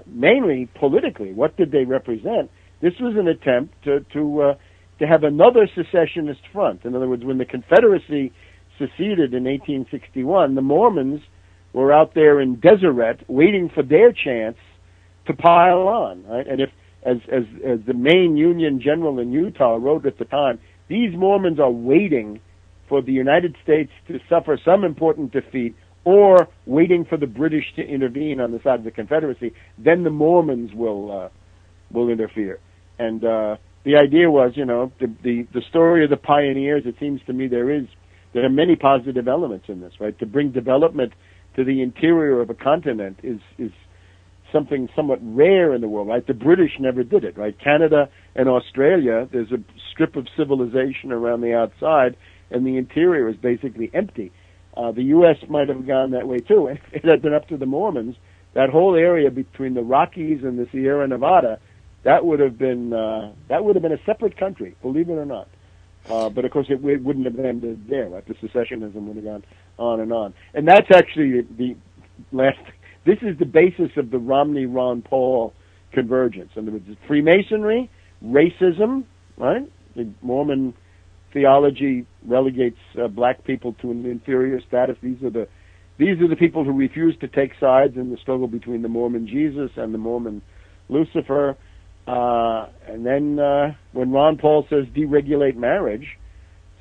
[SPEAKER 2] mainly politically, what did they represent? This was an attempt to have another secessionist front. In other words, when the Confederacy seceded in 1861, the Mormons were out there in Deseret waiting for their chance to pile on, right? And if, as the main Union general in Utah wrote at the time, these Mormons are waiting for the United States to suffer some important defeat or waiting for the British to intervene on the side of the Confederacy, then the Mormons will interfere. And the idea was, the story of the pioneers, it seems to me there are many positive elements in this, right? To bring development to the interior of a continent is something somewhat rare in the world, right? The British never did it, right? Canada and Australia, there's a strip of civilization around the outside, and the interior is basically empty. The U.S. might have gone that way too. If it had been up to the Mormons, that whole area between the Rockies and the Sierra Nevada, that would have been a separate country, believe it or not. But of course, it wouldn't have ended there. Right? The secessionism would have gone on and on. And that's actually the last. This is the basis of the Romney-Ron Paul convergence. In other words, Freemasonry, racism, right? The Mormon theology relegates black people to an inferior status. These are the people who refuse to take sides in the struggle between the Mormon Jesus and the Mormon Lucifer. And then when Ron Paul says deregulate marriage,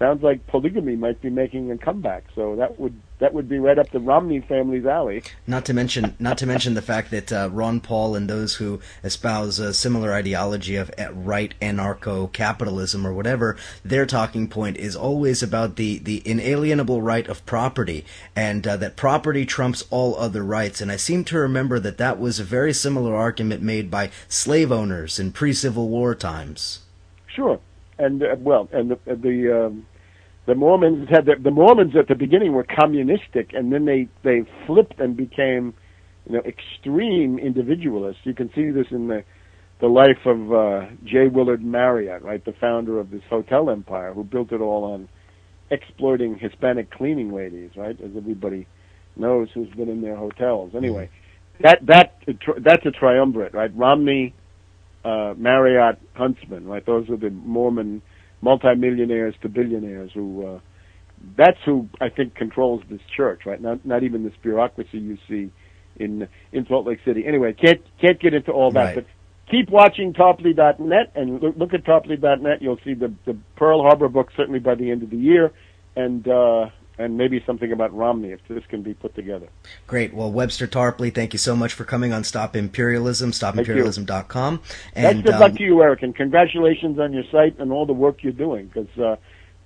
[SPEAKER 2] sounds like polygamy might be making a comeback. So that would be right up the Romney family's alley.
[SPEAKER 1] Not to mention the fact that Ron Paul and those who espouse a similar ideology of right anarcho-capitalism or whatever, their talking point is always about the inalienable right of property, and that property trumps all other rights. And I seem to remember that was a very similar argument made by slave owners in pre-Civil War times.
[SPEAKER 2] Sure. And the Mormons the Mormons at the beginning were communistic, and then they flipped and became, extreme individualists. You can see this in the life of J. Willard Marriott, right, the founder of this hotel empire, who built it all on exploiting Hispanic cleaning ladies, right, as everybody knows who's been in their hotels. Anyway, that's a triumvirate, right? Romney, Marriott, Huntsman, right? Those are the Mormon multimillionaires to billionaires who, that's who I think controls this church, right? Not even this bureaucracy you see in Salt Lake City. Anyway, can't get into all that, right. But keep watching Tarpley.net and look at Tarpley.net. You'll see the Pearl Harbor book certainly by the end of the year, and maybe something about Romney if this can be put together.
[SPEAKER 1] Great. Well, Webster Tarpley, thank you so much for coming on Stop Imperialism, stopimperialism.com.
[SPEAKER 2] And good luck to you, Eric, and congratulations on your site and all the work you're doing, because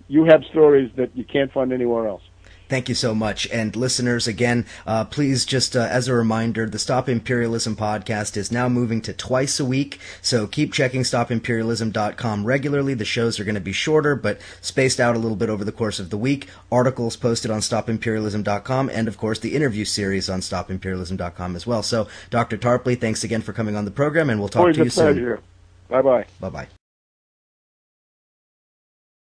[SPEAKER 2] you have stories that you can't find anywhere else.
[SPEAKER 1] Thank you so much. And listeners, again, please just as a reminder, the Stop Imperialism podcast is now moving to twice a week. So keep checking stopimperialism.com regularly. The shows are going to be shorter, but spaced out a little bit over the course of the week. Articles posted on stopimperialism.com, and of course the interview series on stopimperialism.com as well. So Dr. Tarpley, thanks again for coming on the program, and we'll talk to you soon.
[SPEAKER 2] Always a pleasure. Bye-bye.
[SPEAKER 1] Bye-bye.